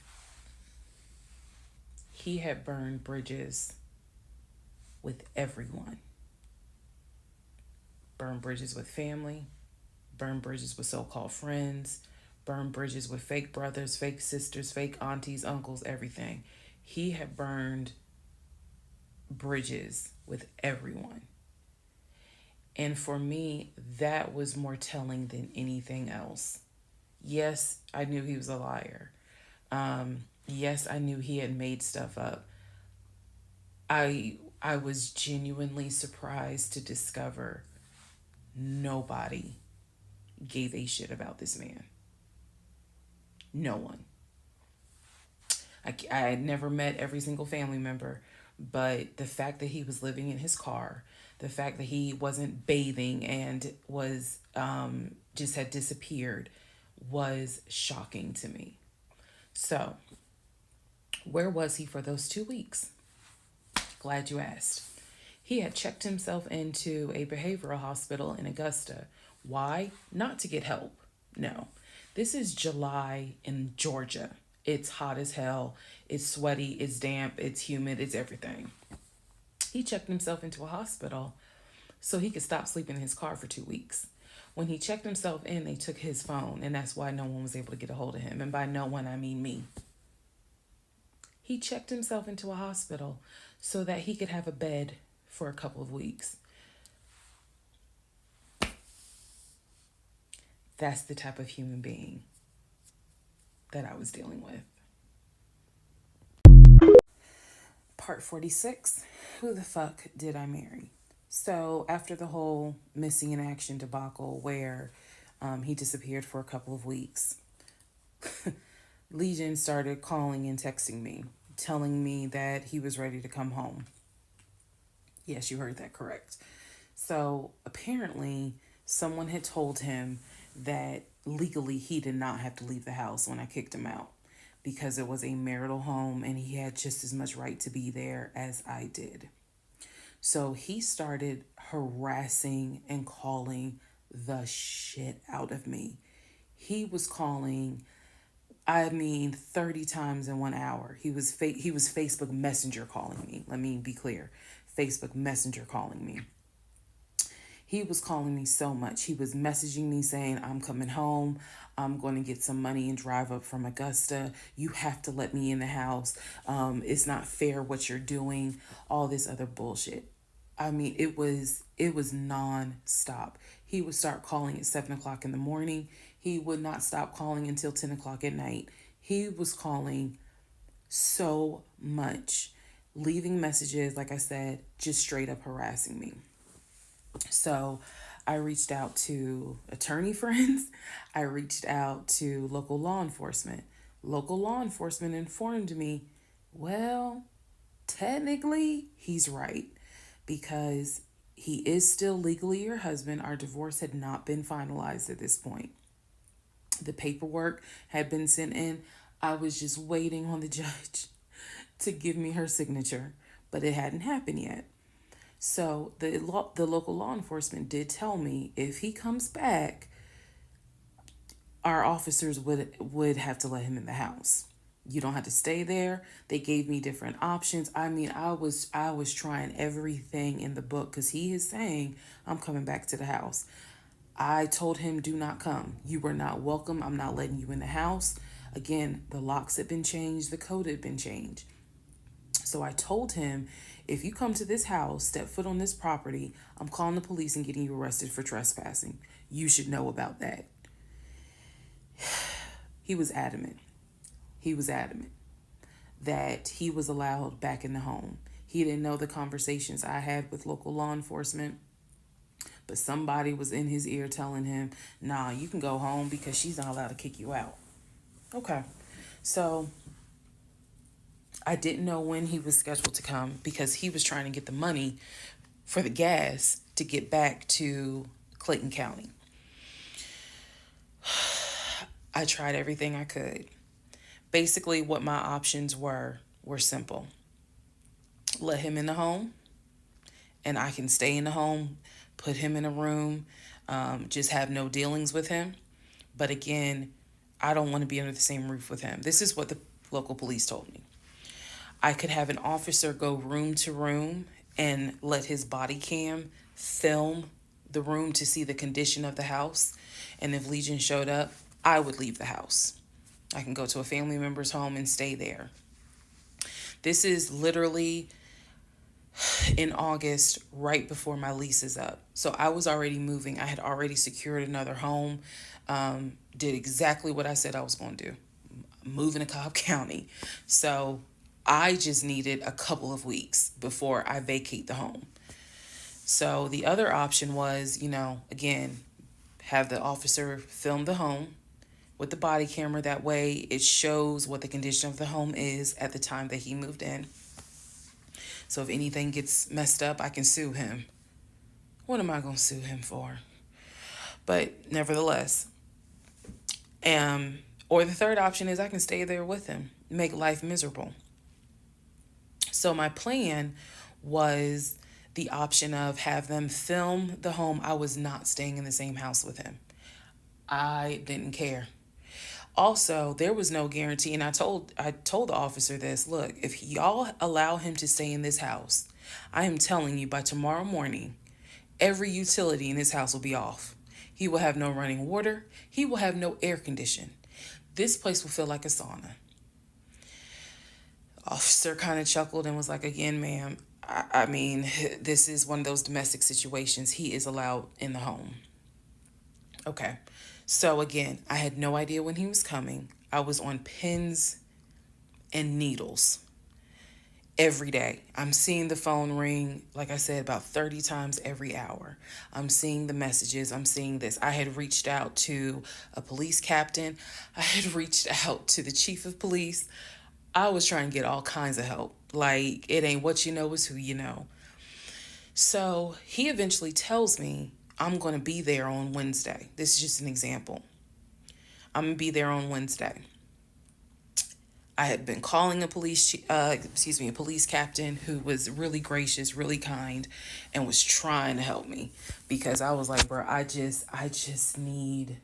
he had burned bridges with everyone. Burned bridges with family, burned bridges with so-called friends, burned bridges with fake brothers, fake sisters, fake aunties, uncles, everything. He had burned bridges with everyone. And for me, that was more telling than anything else. Yes, I knew he was a liar. Yes, I knew he had made stuff up. I was genuinely surprised to discover nobody gave a shit about this man. No one. I had never met every single family member, but the fact that he was living in his car, the fact that he wasn't bathing and was just had disappeared was shocking to me. So, where was he for those 2 weeks? Glad you asked. He had checked himself into a behavioral hospital in Augusta. Why? Not to get help. No. This is July in Georgia. It's hot as hell. It's sweaty. It's damp. It's humid. It's everything. He checked himself into a hospital so he could stop sleeping in his car for 2 weeks. When he checked himself in, they took his phone, and that's why no one was able to get a hold of him. And by no one, I mean me. He checked himself into a hospital so that he could have a bed for a couple of weeks. That's the type of human being that I was dealing with. Part 46, who the fuck did I marry? So after the whole missing in action debacle where he disappeared for a couple of weeks, Legion started calling and texting me, telling me that he was ready to come home. Yes, you heard that correct. So apparently someone had told him that legally he did not have to leave the house when I kicked him out, because it was a marital home and he had just as much right to be there as I did. So he started harassing and calling the shit out of me. He was calling, 30 times in 1 hour. He was Facebook Messenger calling me. Let me be clear. Facebook Messenger calling me. He was calling me so much. He was messaging me saying, I'm coming home. I'm going to get some money and drive up from Augusta. You have to let me in the house. It's not fair what you're doing. All this other bullshit. It was non-stop. He would start calling at 7 o'clock in the morning. He would not stop calling until 10 o'clock at night. He was calling so much, leaving messages, like I said, just straight up harassing me. So I reached out to attorney friends. I reached out to local law enforcement. Local law enforcement informed me, well, technically he's right, because he is still legally your husband. Our divorce had not been finalized at this point. The paperwork had been sent in. I was just waiting on the judge to give me her signature, but it hadn't happened yet. So the local law enforcement did tell me if he comes back, our officers would have to let him in the house. You don't have to stay there. They gave me different options. I was trying everything in the book, because he is saying, I'm coming back to the house. I told him, do not come. You are not welcome. I'm not letting you in the house. Again, the locks had been changed. The code had been changed. So I told him, if you come to this house, step foot on this property, I'm calling the police and getting you arrested for trespassing. You should know about that. He was adamant. He was adamant that he was allowed back in the home. He didn't know the conversations I had with local law enforcement, but somebody was in his ear telling him, nah, you can go home because she's not allowed to kick you out. Okay. So I didn't know when he was scheduled to come, because he was trying to get the money for the gas to get back to Clayton County. I tried everything I could. Basically, what my options were simple. Let him in the home, and I can stay in the home, put him in a room, just have no dealings with him. But again, I don't want to be under the same roof with him. This is what the local police told me. I could have an officer go room to room and let his body cam film the room to see the condition of the house. And if Legion showed up, I would leave the house. I can go to a family member's home and stay there. This is literally in August, right before my lease is up. So I was already moving. I had already secured another home, did exactly what I said I was going to do, moving to Cobb County. So I just needed a couple of weeks before I vacate the home. So the other option was, again, have the officer film the home with the body camera. That way it shows what the condition of the home is at the time that he moved in. So if anything gets messed up, I can sue him. What am I going to sue him for? But nevertheless, or the third option is I can stay there with him, make life miserable. So my plan was the option of have them film the home. I was not staying in the same house with him. I didn't care. Also, there was no guarantee, and I told the officer this, look, if y'all allow him to stay in this house, I am telling you by tomorrow morning, every utility in this house will be off. He will have no running water. He will have no air condition. This place will feel like a sauna. Officer kind of chuckled and was like, again, ma'am, I mean, this is one of those domestic situations. He is allowed in the home. Okay. So again, I had no idea when he was coming. I was on pins and needles every day. I'm seeing the phone ring, like I said, about 30 times every hour. I'm seeing the messages. I'm seeing this. I had reached out to a police captain. I had reached out to the chief of police. I was trying to get all kinds of help. Like, it ain't what you know, it's who you know. So he eventually tells me I'm going to be there on Wednesday. This is just an example. I'm going to be there on Wednesday. I had been calling a a police captain who was really gracious, really kind, and was trying to help me because I was like, bro, I just need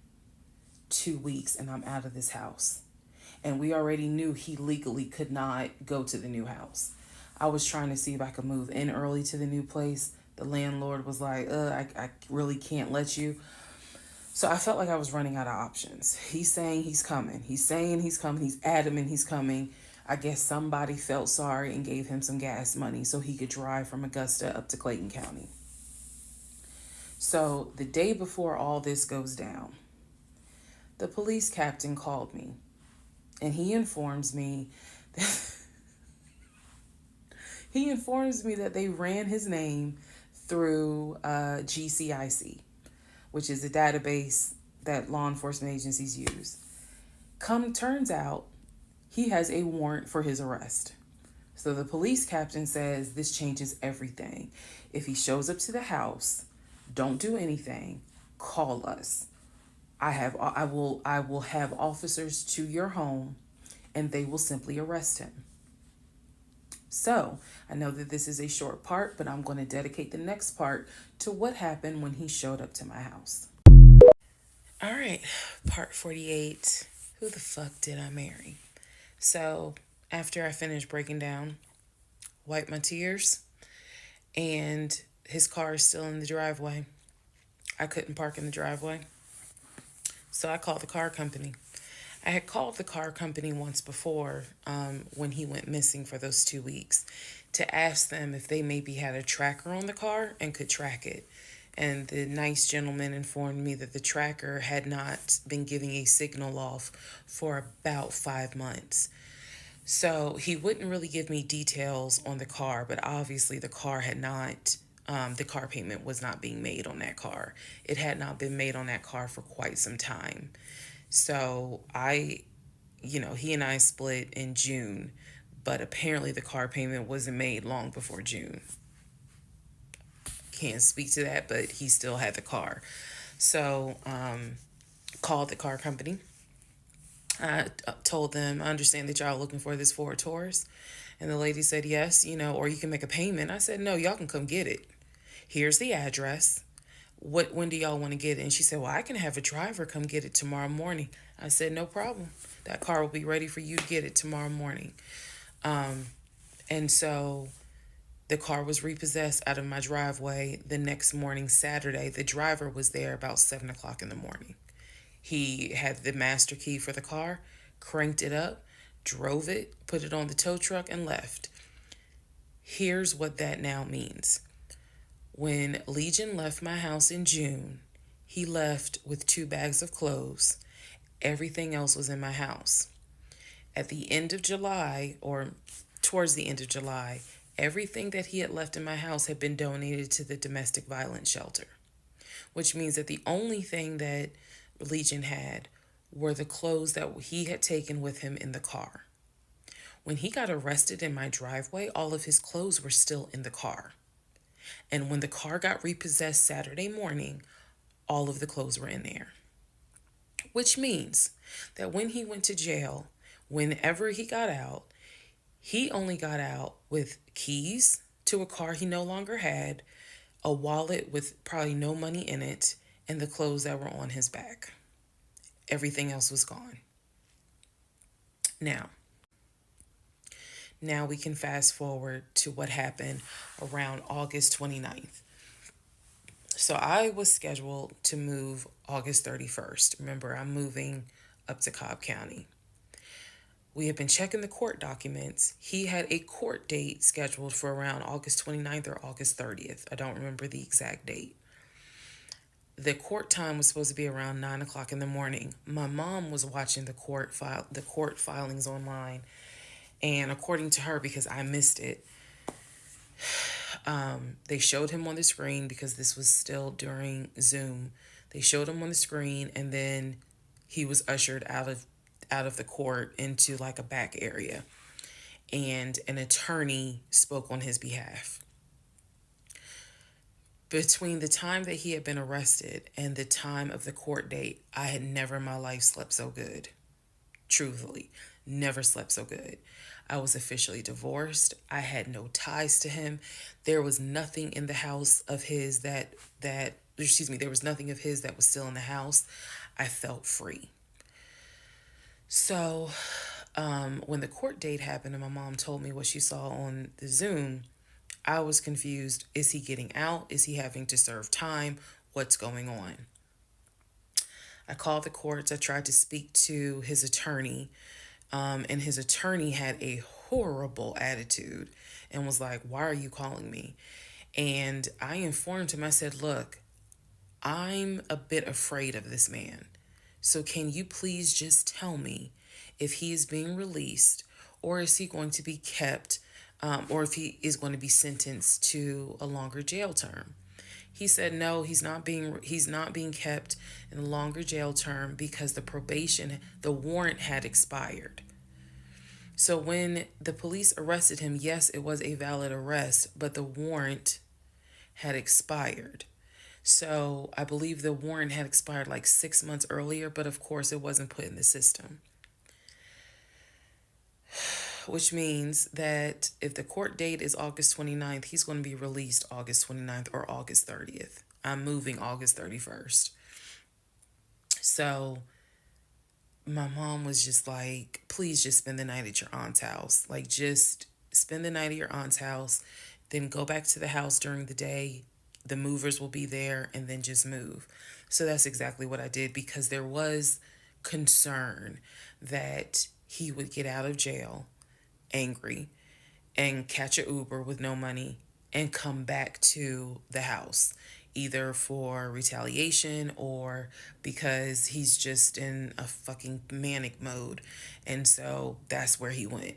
2 weeks and I'm out of this house. And we already knew he legally could not go to the new house. I was trying to see if I could move in early to the new place. The landlord was like, I really can't let you. So I felt like I was running out of options. He's saying he's coming. He's saying he's coming. He's adamant he's coming. I guess somebody felt sorry and gave him some gas money so he could drive from Augusta up to Clayton County. So the day before all this goes down, the police captain called me and he informs me that they ran his name through GCIC, which is a database that law enforcement agencies use. Turns out, he has a warrant for his arrest. So the police captain says this changes everything. If he shows up to the house, don't do anything, call us. I will have officers to your home and they will simply arrest him. So, I know that this is a short part, but I'm going to dedicate the next part to what happened when he showed up to my house. All right, part 48. Who the fuck did I marry? So, after I finished breaking down, wiped my tears, and his car is still in the driveway. I couldn't park in the driveway. So I called the car company. I had called the car company once before when he went missing for those 2 weeks to ask them if they maybe had a tracker on the car and could track it. And the nice gentleman informed me that the tracker had not been giving a signal off for about 5 months. So he wouldn't really give me details on the car, but obviously the car had not, the car payment was not being made on that car. It had not been made on that car for quite some time. So he and I split in June, but apparently the car payment wasn't made long before June. Can't speak to that, but he still had the car. So, called the car company. I told them, I understand that y'all are looking for this Ford Taurus. And the lady said, yes, or you can make a payment. I said, no, y'all can come get it. Here's the address. When do y'all want to get it? And she said, well, I can have a driver come get it tomorrow morning. I said, no problem. That car will be ready for you to get it tomorrow morning. And so the car was repossessed out of my driveway the next morning, Saturday. The driver was there about 7 o'clock in the morning. He had the master key for the car, cranked it up, drove it, put it on the tow truck, and left. Here's what that now means. When Legion left my house in June, he left with 2 bags of clothes. Everything else was in my house. At the end of July, or towards the end of July, everything that he had left in my house had been donated to the domestic violence shelter, which means that the only thing that Legion had were the clothes that he had taken with him in the car. When he got arrested in my driveway, all of his clothes were still in the car. And when the car got repossessed Saturday morning, all of the clothes were in there. Which means that when he went to jail, whenever he got out, he only got out with keys to a car he no longer had, a wallet with probably no money in it, and the clothes that were on his back. Everything else was gone. Now we can fast forward to what happened around August 29th. So I was scheduled to move August 31st. Remember, I'm moving up to Cobb County. We had been checking the court documents. He had a court date scheduled for around August 29th or August 30th. I don't remember the exact date. The court time was supposed to be around 9 o'clock in the morning. My mom was watching the court filings online, and according to her, because I missed it, they showed him on the screen because this was still during Zoom. They showed him on the screen, and then he was ushered out of the court into like a back area, and an attorney spoke on his behalf. Between the time that he had been arrested and the time of the court date, I had never in my life slept so good. Truthfully, never slept so good. I was officially divorced. I had no ties to him. There was nothing in the house of his there was nothing of his that was still in the house. I felt free. So, when the court date happened and my mom told me what she saw on the Zoom, I was confused. Is he getting out? Is he having to serve time? What's going on? I called the courts. I tried to speak to his attorney, and his attorney had a horrible attitude and was like, "Why are you calling me?" And I informed him, I said, "Look, I'm a bit afraid of this man. So can you please just tell me if he is being released, or is he going to be kept, or if he is going to be sentenced to a longer jail term?" He said no, he's not being kept in a longer jail term because the warrant had expired. So when the police arrested him, yes, it was a valid arrest, but the warrant had expired. So I believe the warrant had expired like 6 months earlier, but of course it wasn't put in the system. Which means that if the court date is August 29th, he's going to be released August 29th or August 30th. I'm moving August 31st. So my mom was just like, please just spend the night at your aunt's house. Like, just spend the night at your aunt's house, then go back to the house during the day. The movers will be there, and then just move. So that's exactly what I did, because there was concern that he would get out of jail angry and catch an Uber with no money and come back to the house, either for retaliation or because he's just in a fucking manic mode. And so that's where he went.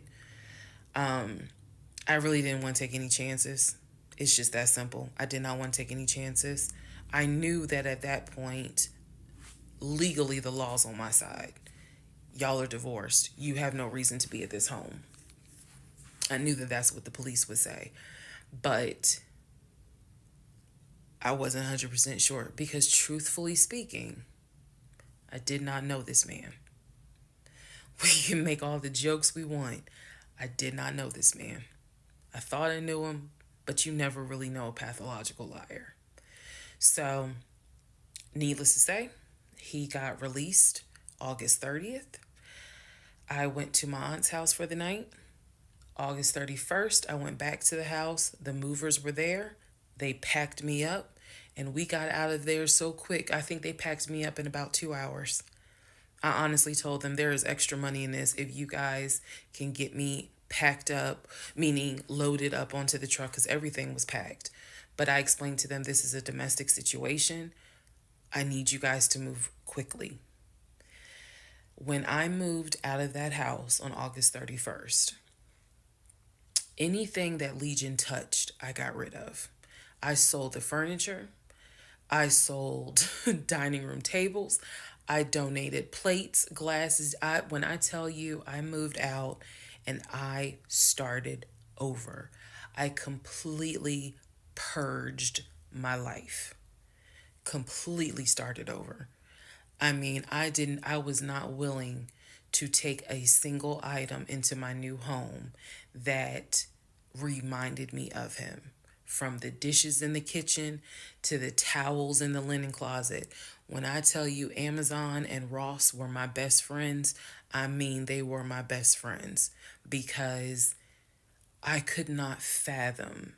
I really didn't want to take any chances. It's just that simple. I did not want to take any chances. I knew that at that point, legally, the law's on my side. Y'all are divorced. You have no reason to be at this home. I knew that that's what the police would say. But I wasn't 100% sure, because truthfully speaking, I did not know this man. We can make all the jokes we want. I did not know this man. I thought I knew him, but you never really know a pathological liar. So, needless to say, he got released August 30th. I went to my aunt's house for the night. August 31st, I went back to the house. The movers were there. They packed me up, and we got out of there so quick. I think they packed me up in about 2 hours. I honestly told them, there is extra money in this if you guys can get me packed up, meaning loaded up onto the truck, because everything was packed. But I explained to them, this is a domestic situation. I need you guys to move quickly. When I moved out of that house on August 31st, anything that Legion touched, I got rid of. I sold the furniture. I sold dining room tables. I donated plates, glasses. When I tell you, I moved out and I started over. I completely purged my life. Completely started over. I mean, I was not willing to take a single item into my new home that reminded me of him. From the dishes in the kitchen to the towels in the linen closet. When I tell you Amazon and Ross were my best friends, I mean they were my best friends, because I could not fathom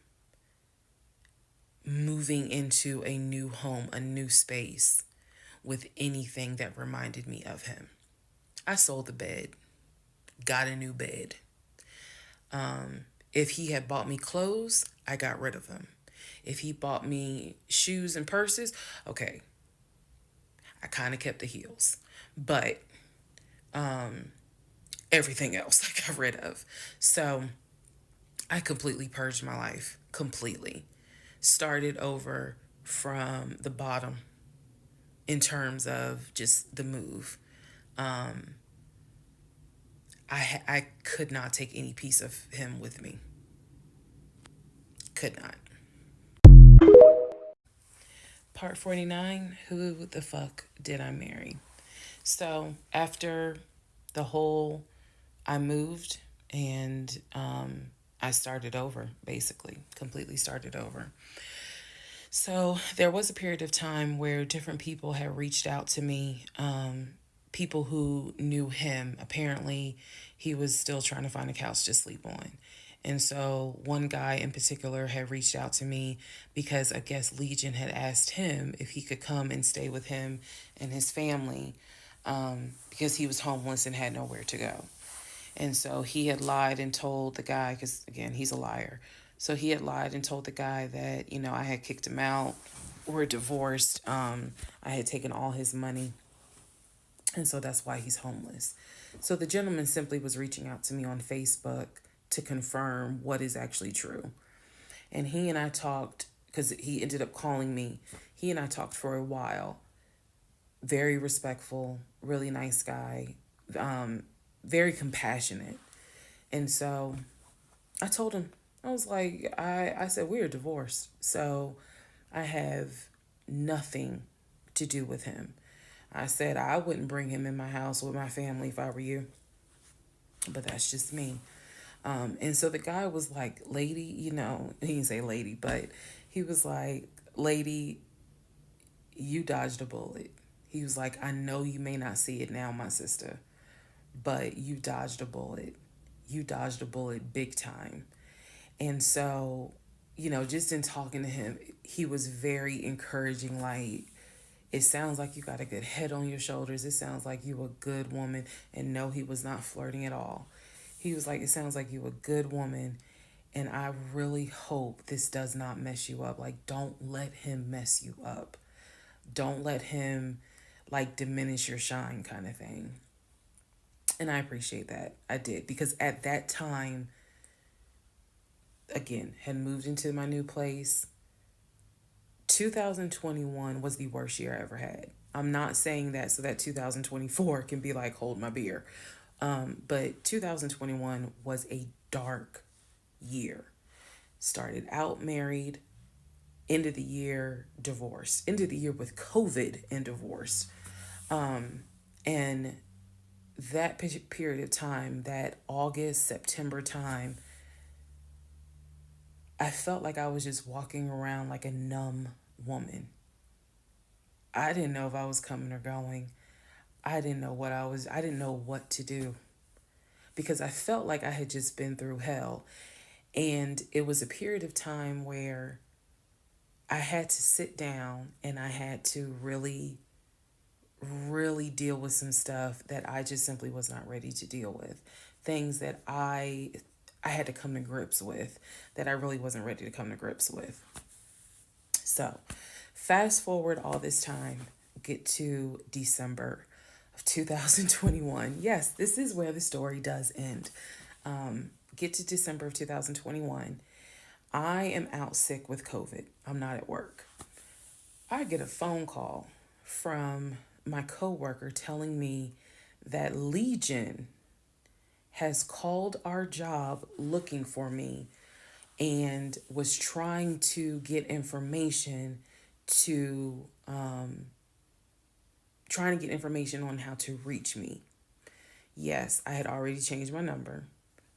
moving into a new home, a new space, with anything that reminded me of him. I sold the bed. got a new bed. If he had bought me clothes, I got rid of them. If he bought me shoes and purses, okay, I kind of kept the heels. But everything else I got rid of. So I completely purged my life. Completely. Started over from the bottom in terms of just the move. I could not take any piece of him with me. Could not. Part 49, who the fuck did I marry? So after the whole, I moved and I started over, basically, completely started over. So there was a period of time where different people had reached out to me, people who knew him. Apparently, he was still trying to find a couch to sleep on. And so one guy in particular had reached out to me because I guess Legion had asked him if he could come and stay with him and his family, because he was homeless and had nowhere to go. And so he had lied and told the guy, because again, he's a liar. So he had lied and told the guy that, I had kicked him out. We're divorced. I had taken all his money. And so that's why he's homeless. So the gentleman simply was reaching out to me on Facebook to confirm what is actually true. And he and I talked, because he ended up calling me. He and I talked for a while. Very respectful, really nice guy, very compassionate. And so I told him, I was like, I said, we are divorced. So I have nothing to do with him. I said, I wouldn't bring him in my house with my family if I were you. But that's just me. And so the guy was like, lady, he didn't say lady, but he was like, lady, you dodged a bullet. He was like, I know you may not see it now, my sister, but you dodged a bullet. You dodged a bullet big time. And so, just in talking to him, he was very encouraging. Like, it sounds like you got a good head on your shoulders. It sounds like you a good woman. And no, he was not flirting at all. He was like, it sounds like you a good woman. And I really hope this does not mess you up. Like, don't let him mess you up. Don't let him, diminish your shine kind of thing. And I appreciate that. I did. Because at that time, again, had moved into my new place. 2021 was the worst year I ever had. I'm not saying that so that 2024 can be like, hold my beer. But 2021 was a dark year. Started out married, end of the year divorced, end of the year with COVID and divorced. And that period of time, that August, September time, I felt like I was just walking around like a numb woman. I didn't know if I was coming or going. I didn't know what to do, because I felt like I had just been through hell. And it was a period of time where I had to sit down and I had to really, really deal with some stuff that I just simply was not ready to deal with. Things that I had to come to grips with that I really wasn't ready to come to grips with. So fast forward all this time, get to December of 2021. Yes, this is where the story does end. Get to December of 2021. I am out sick with COVID. I'm not at work. I get a phone call from my coworker telling me that Legion has called our job looking for me and was trying to get information on how to reach me. Yes, I had already changed my number.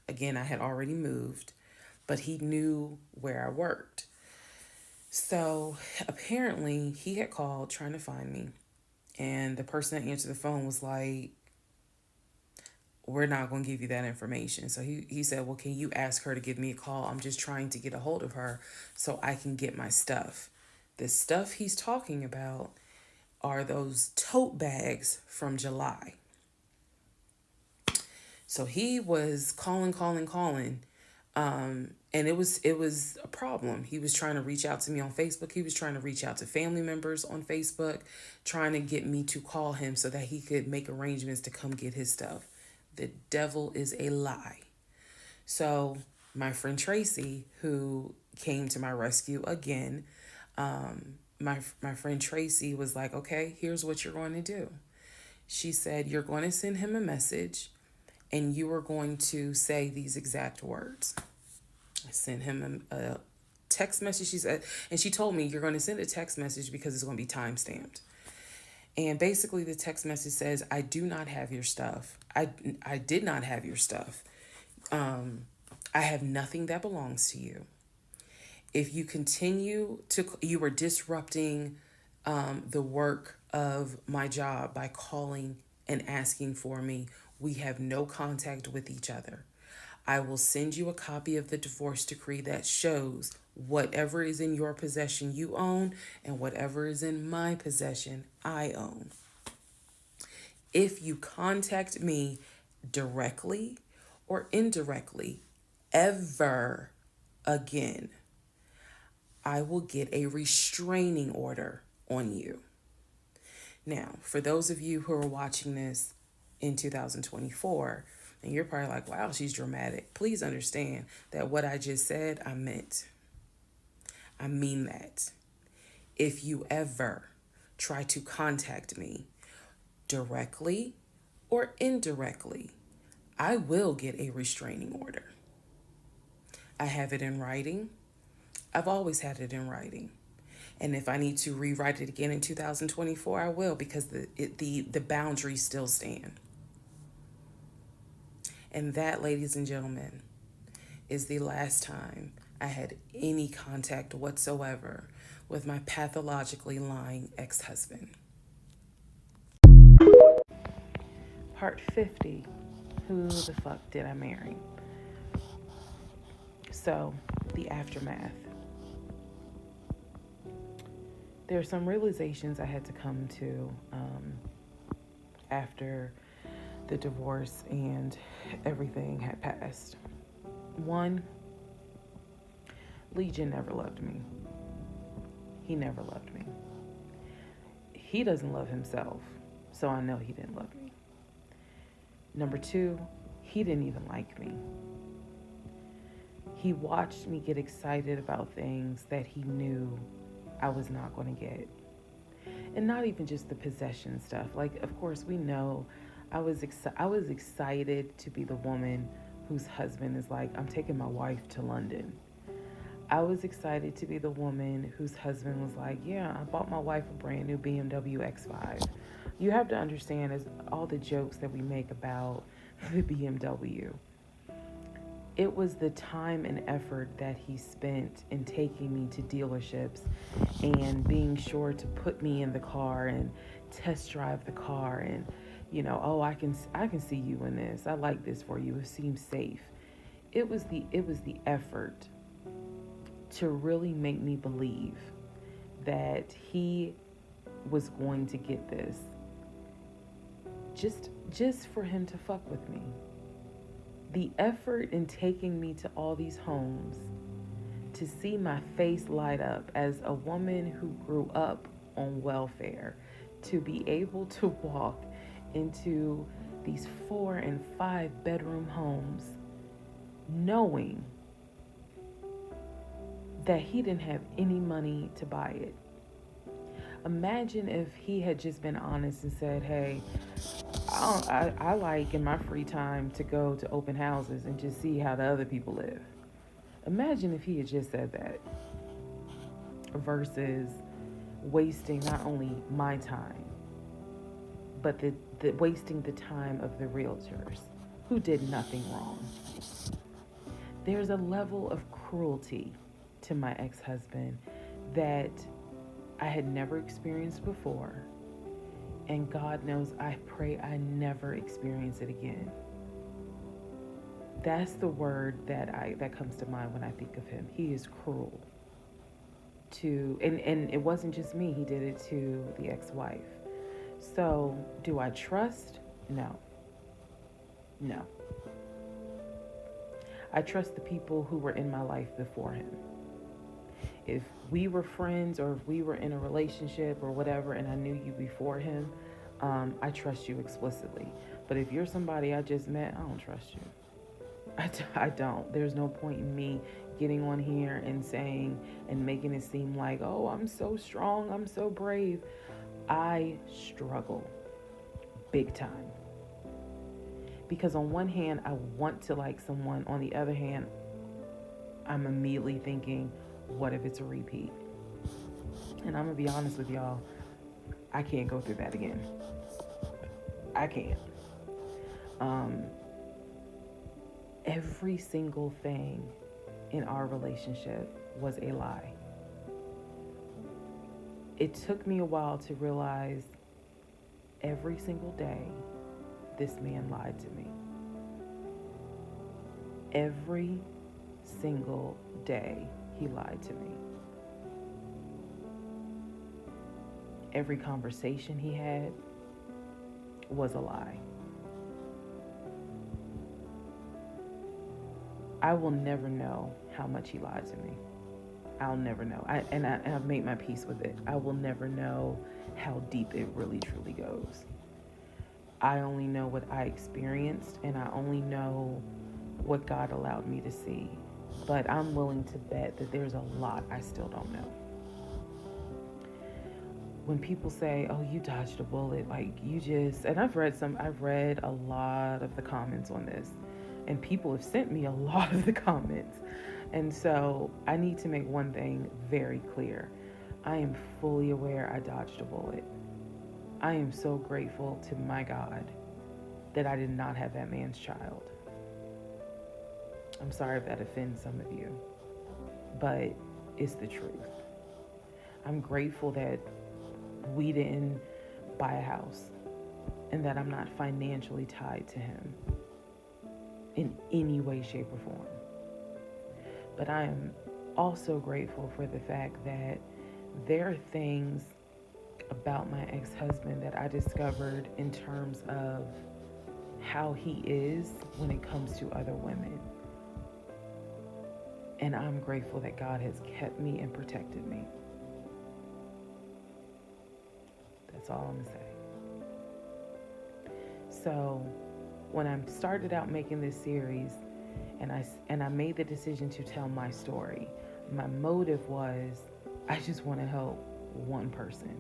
Again, I had already moved, but he knew where I worked. So apparently he had called trying to find me, and the person that answered the phone was like, we're not going to give you that information. So he said, well, can you ask her to give me a call? I'm just trying to get a hold of her so I can get my stuff. The stuff he's talking about are those tote bags from July. So he was calling. And it was a problem. He was trying to reach out to me on Facebook. He was trying to reach out to family members on Facebook, trying to get me to call him so that he could make arrangements to come get his stuff. The devil is a lie. So my friend Tracy, who came to my rescue again, my friend Tracy was like, okay, here's what you're going to do. She said, you're going to send him a message and you are going to say these exact words. I sent him a text message, she said, and she told me, you're going to send a text message because it's going to be time stamped. And basically the text message says, I do not have your stuff. I did not have your stuff. I have nothing that belongs to you. If you continue to, you are disrupting the work of my job by calling and asking for me. We have no contact with each other. I will send you a copy of the divorce decree that shows whatever is in your possession you own and whatever is in my possession I own. If you contact me directly or indirectly ever again, I will get a restraining order on you. Now, for those of you who are watching this in 2024, and you're probably like, wow, she's dramatic. Please understand that what I just said, I meant. I mean that. If you ever try to contact me directly or indirectly, I will get a restraining order. I have it in writing. I've always had it in writing. And if I need to rewrite it again in 2024, I will, because the boundaries still stand. And that, ladies and gentlemen, is the last time I had any contact whatsoever with my pathologically lying ex-husband. Part 50, who the fuck did I marry? So, the aftermath. There are some realizations I had to come to after the divorce and everything had passed. One, Legion never loved me. He never loved me. He doesn't love himself, so I know he didn't love me. Number two, he didn't even like me. He watched me get excited about things that he knew I was not going to get. And not even just the possession stuff. Like, of course, we know I was excited to be the woman whose husband is like, I'm taking my wife to London. I was excited to be the woman whose husband was like, yeah, I bought my wife a brand new BMW X5. You have to understand, as all the jokes that we make about the BMW, it was the time and effort that he spent in taking me to dealerships and being sure to put me in the car and test drive the car and, you know, oh, I can see you in this. I like this for you. It seems safe. It was the effort to really make me believe that he was going to get this just for him to fuck with me. The effort in taking me to all these homes, to see my face light up as a woman who grew up on welfare, to be able to walk into these 4 and 5 bedroom homes, knowing that he didn't have any money to buy it. Imagine if he had just been honest and said, hey, I like in my free time to go to open houses and just see how the other people live. Imagine if he had just said that versus wasting not only my time, but the wasting the time of the realtors who did nothing wrong. There's a level of cruelty to my ex-husband that I had never experienced before. And God knows, I pray I never experience it again. That's the word that comes to mind when I think of him. He is cruel. And it wasn't just me, he did it to the ex-wife. So, do I trust? No. I trust the people who were in my life before him. If we were friends or if we were in a relationship or whatever and I knew you before him, I trust you explicitly. But if you're somebody I just met, I don't trust you. I don't. There's no point in me getting on here and saying and making it seem like, oh, I'm so strong, I'm so brave. I struggle big time. Because on one hand, I want to like someone. On the other hand, I'm immediately thinking, what if it's a repeat? And I'm going to be honest with y'all, I can't go through that again. I can't. Every single thing in our relationship was a lie. It took me a while to realize every single day this man lied to me. Every single day he lied to me. Every conversation he had was a lie. I will never know how much he lied to me. I'll never know. I've made my peace with it. I will never know how deep it really truly goes. I only know what I experienced, and I only know what God allowed me to see. But I'm willing to bet that there's a lot I still don't know. When people say, oh, you dodged a bullet, like you just, and I've read a lot of the comments on this, and people have sent me a lot of the comments. And so I need to make one thing very clear. I am fully aware I dodged a bullet. I am so grateful to my God that I did not have that man's child. I'm sorry if that offends some of you, but it's the truth. I'm grateful that we didn't buy a house and that I'm not financially tied to him in any way, shape, or form. But I am also grateful for the fact that there are things about my ex-husband that I discovered in terms of how he is when it comes to other women. And I'm grateful that God has kept me and protected me. That's all I'm gonna say. So when I started out making this series and I made the decision to tell my story, my motive was I just want to help one person.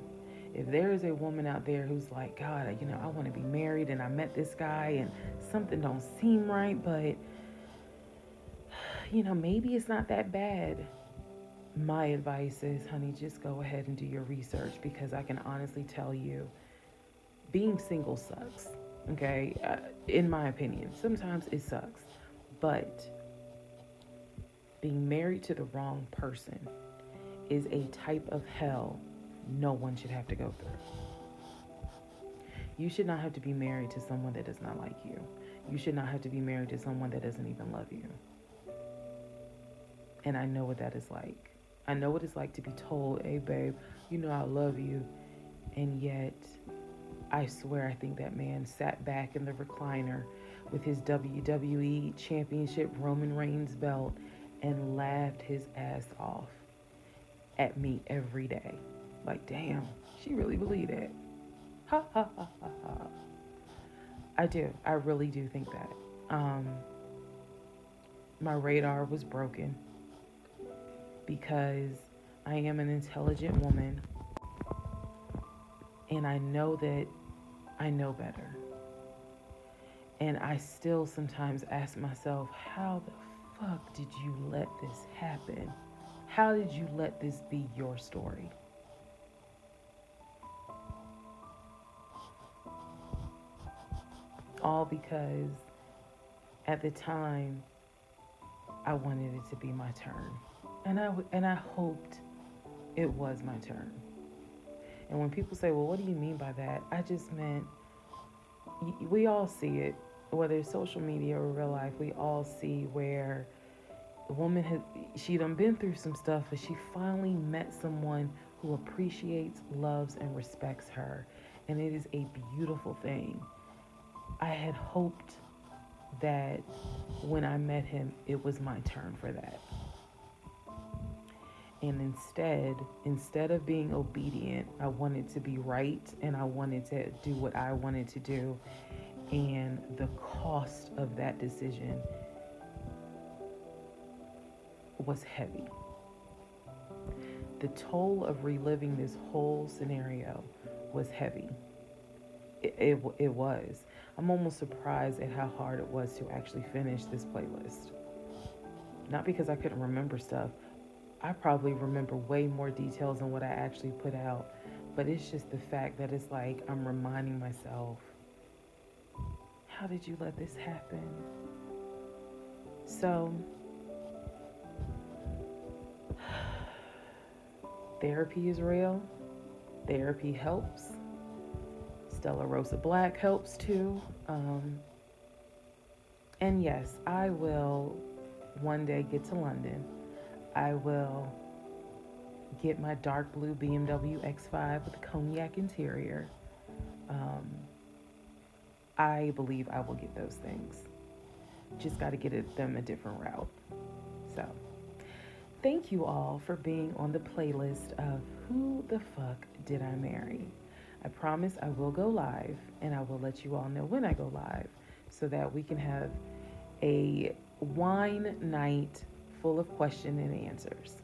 If there is a woman out there who's like, God, I want to be married and I met this guy and something don't seem right, but maybe it's not that bad. My advice is, honey, just go ahead and do your research, because I can honestly tell you, being single sucks, okay? In my opinion, sometimes it sucks, but being married to the wrong person is a type of hell no one should have to go through. You should not have to be married to someone that does not like you. You should not have to be married to someone that doesn't even love you. And I know what that is like. I know what it's like to be told, hey, babe, I love you. And yet, I swear, I think that man sat back in the recliner with his WWE Championship Roman Reigns belt and laughed his ass off at me every day. Like, damn, she really believed that. Ha, ha, ha, ha, ha. I do. I really do think that. My radar was broken because I am an intelligent woman, and I know that I know better. And I still sometimes ask myself, how the fuck did you let this happen? How did you let this be your story? All because at the time I wanted it to be my turn. And I hoped it was my turn. And when people say, well, what do you mean by that? I just meant, we all see it, whether it's social media or real life, we all see where the woman she done been through some stuff, but she finally met someone who appreciates, loves, and respects her. And it is a beautiful thing. I had hoped that when I met him, it was my turn for that. And instead of being obedient, I wanted to be right, and I wanted to do what I wanted to do. And the cost of that decision was heavy. The toll of reliving this whole scenario was heavy. It was. I'm almost surprised at how hard it was to actually finish this playlist. Not because I couldn't remember stuff. I probably remember way more details than what I actually put out. But it's just the fact that it's like I'm reminding myself, how did you let this happen? So, therapy is real. Therapy helps. Stella Rosa Black helps too. And yes, I will one day get to London. I will get my dark blue BMW X5 with a cognac interior. I believe I will get those things. Just got to get them a different route. So, thank you all for being on the playlist of Who the Fuck Did I Marry? I promise I will go live, and I will let you all know when I go live so that we can have a wine night full of question and answers.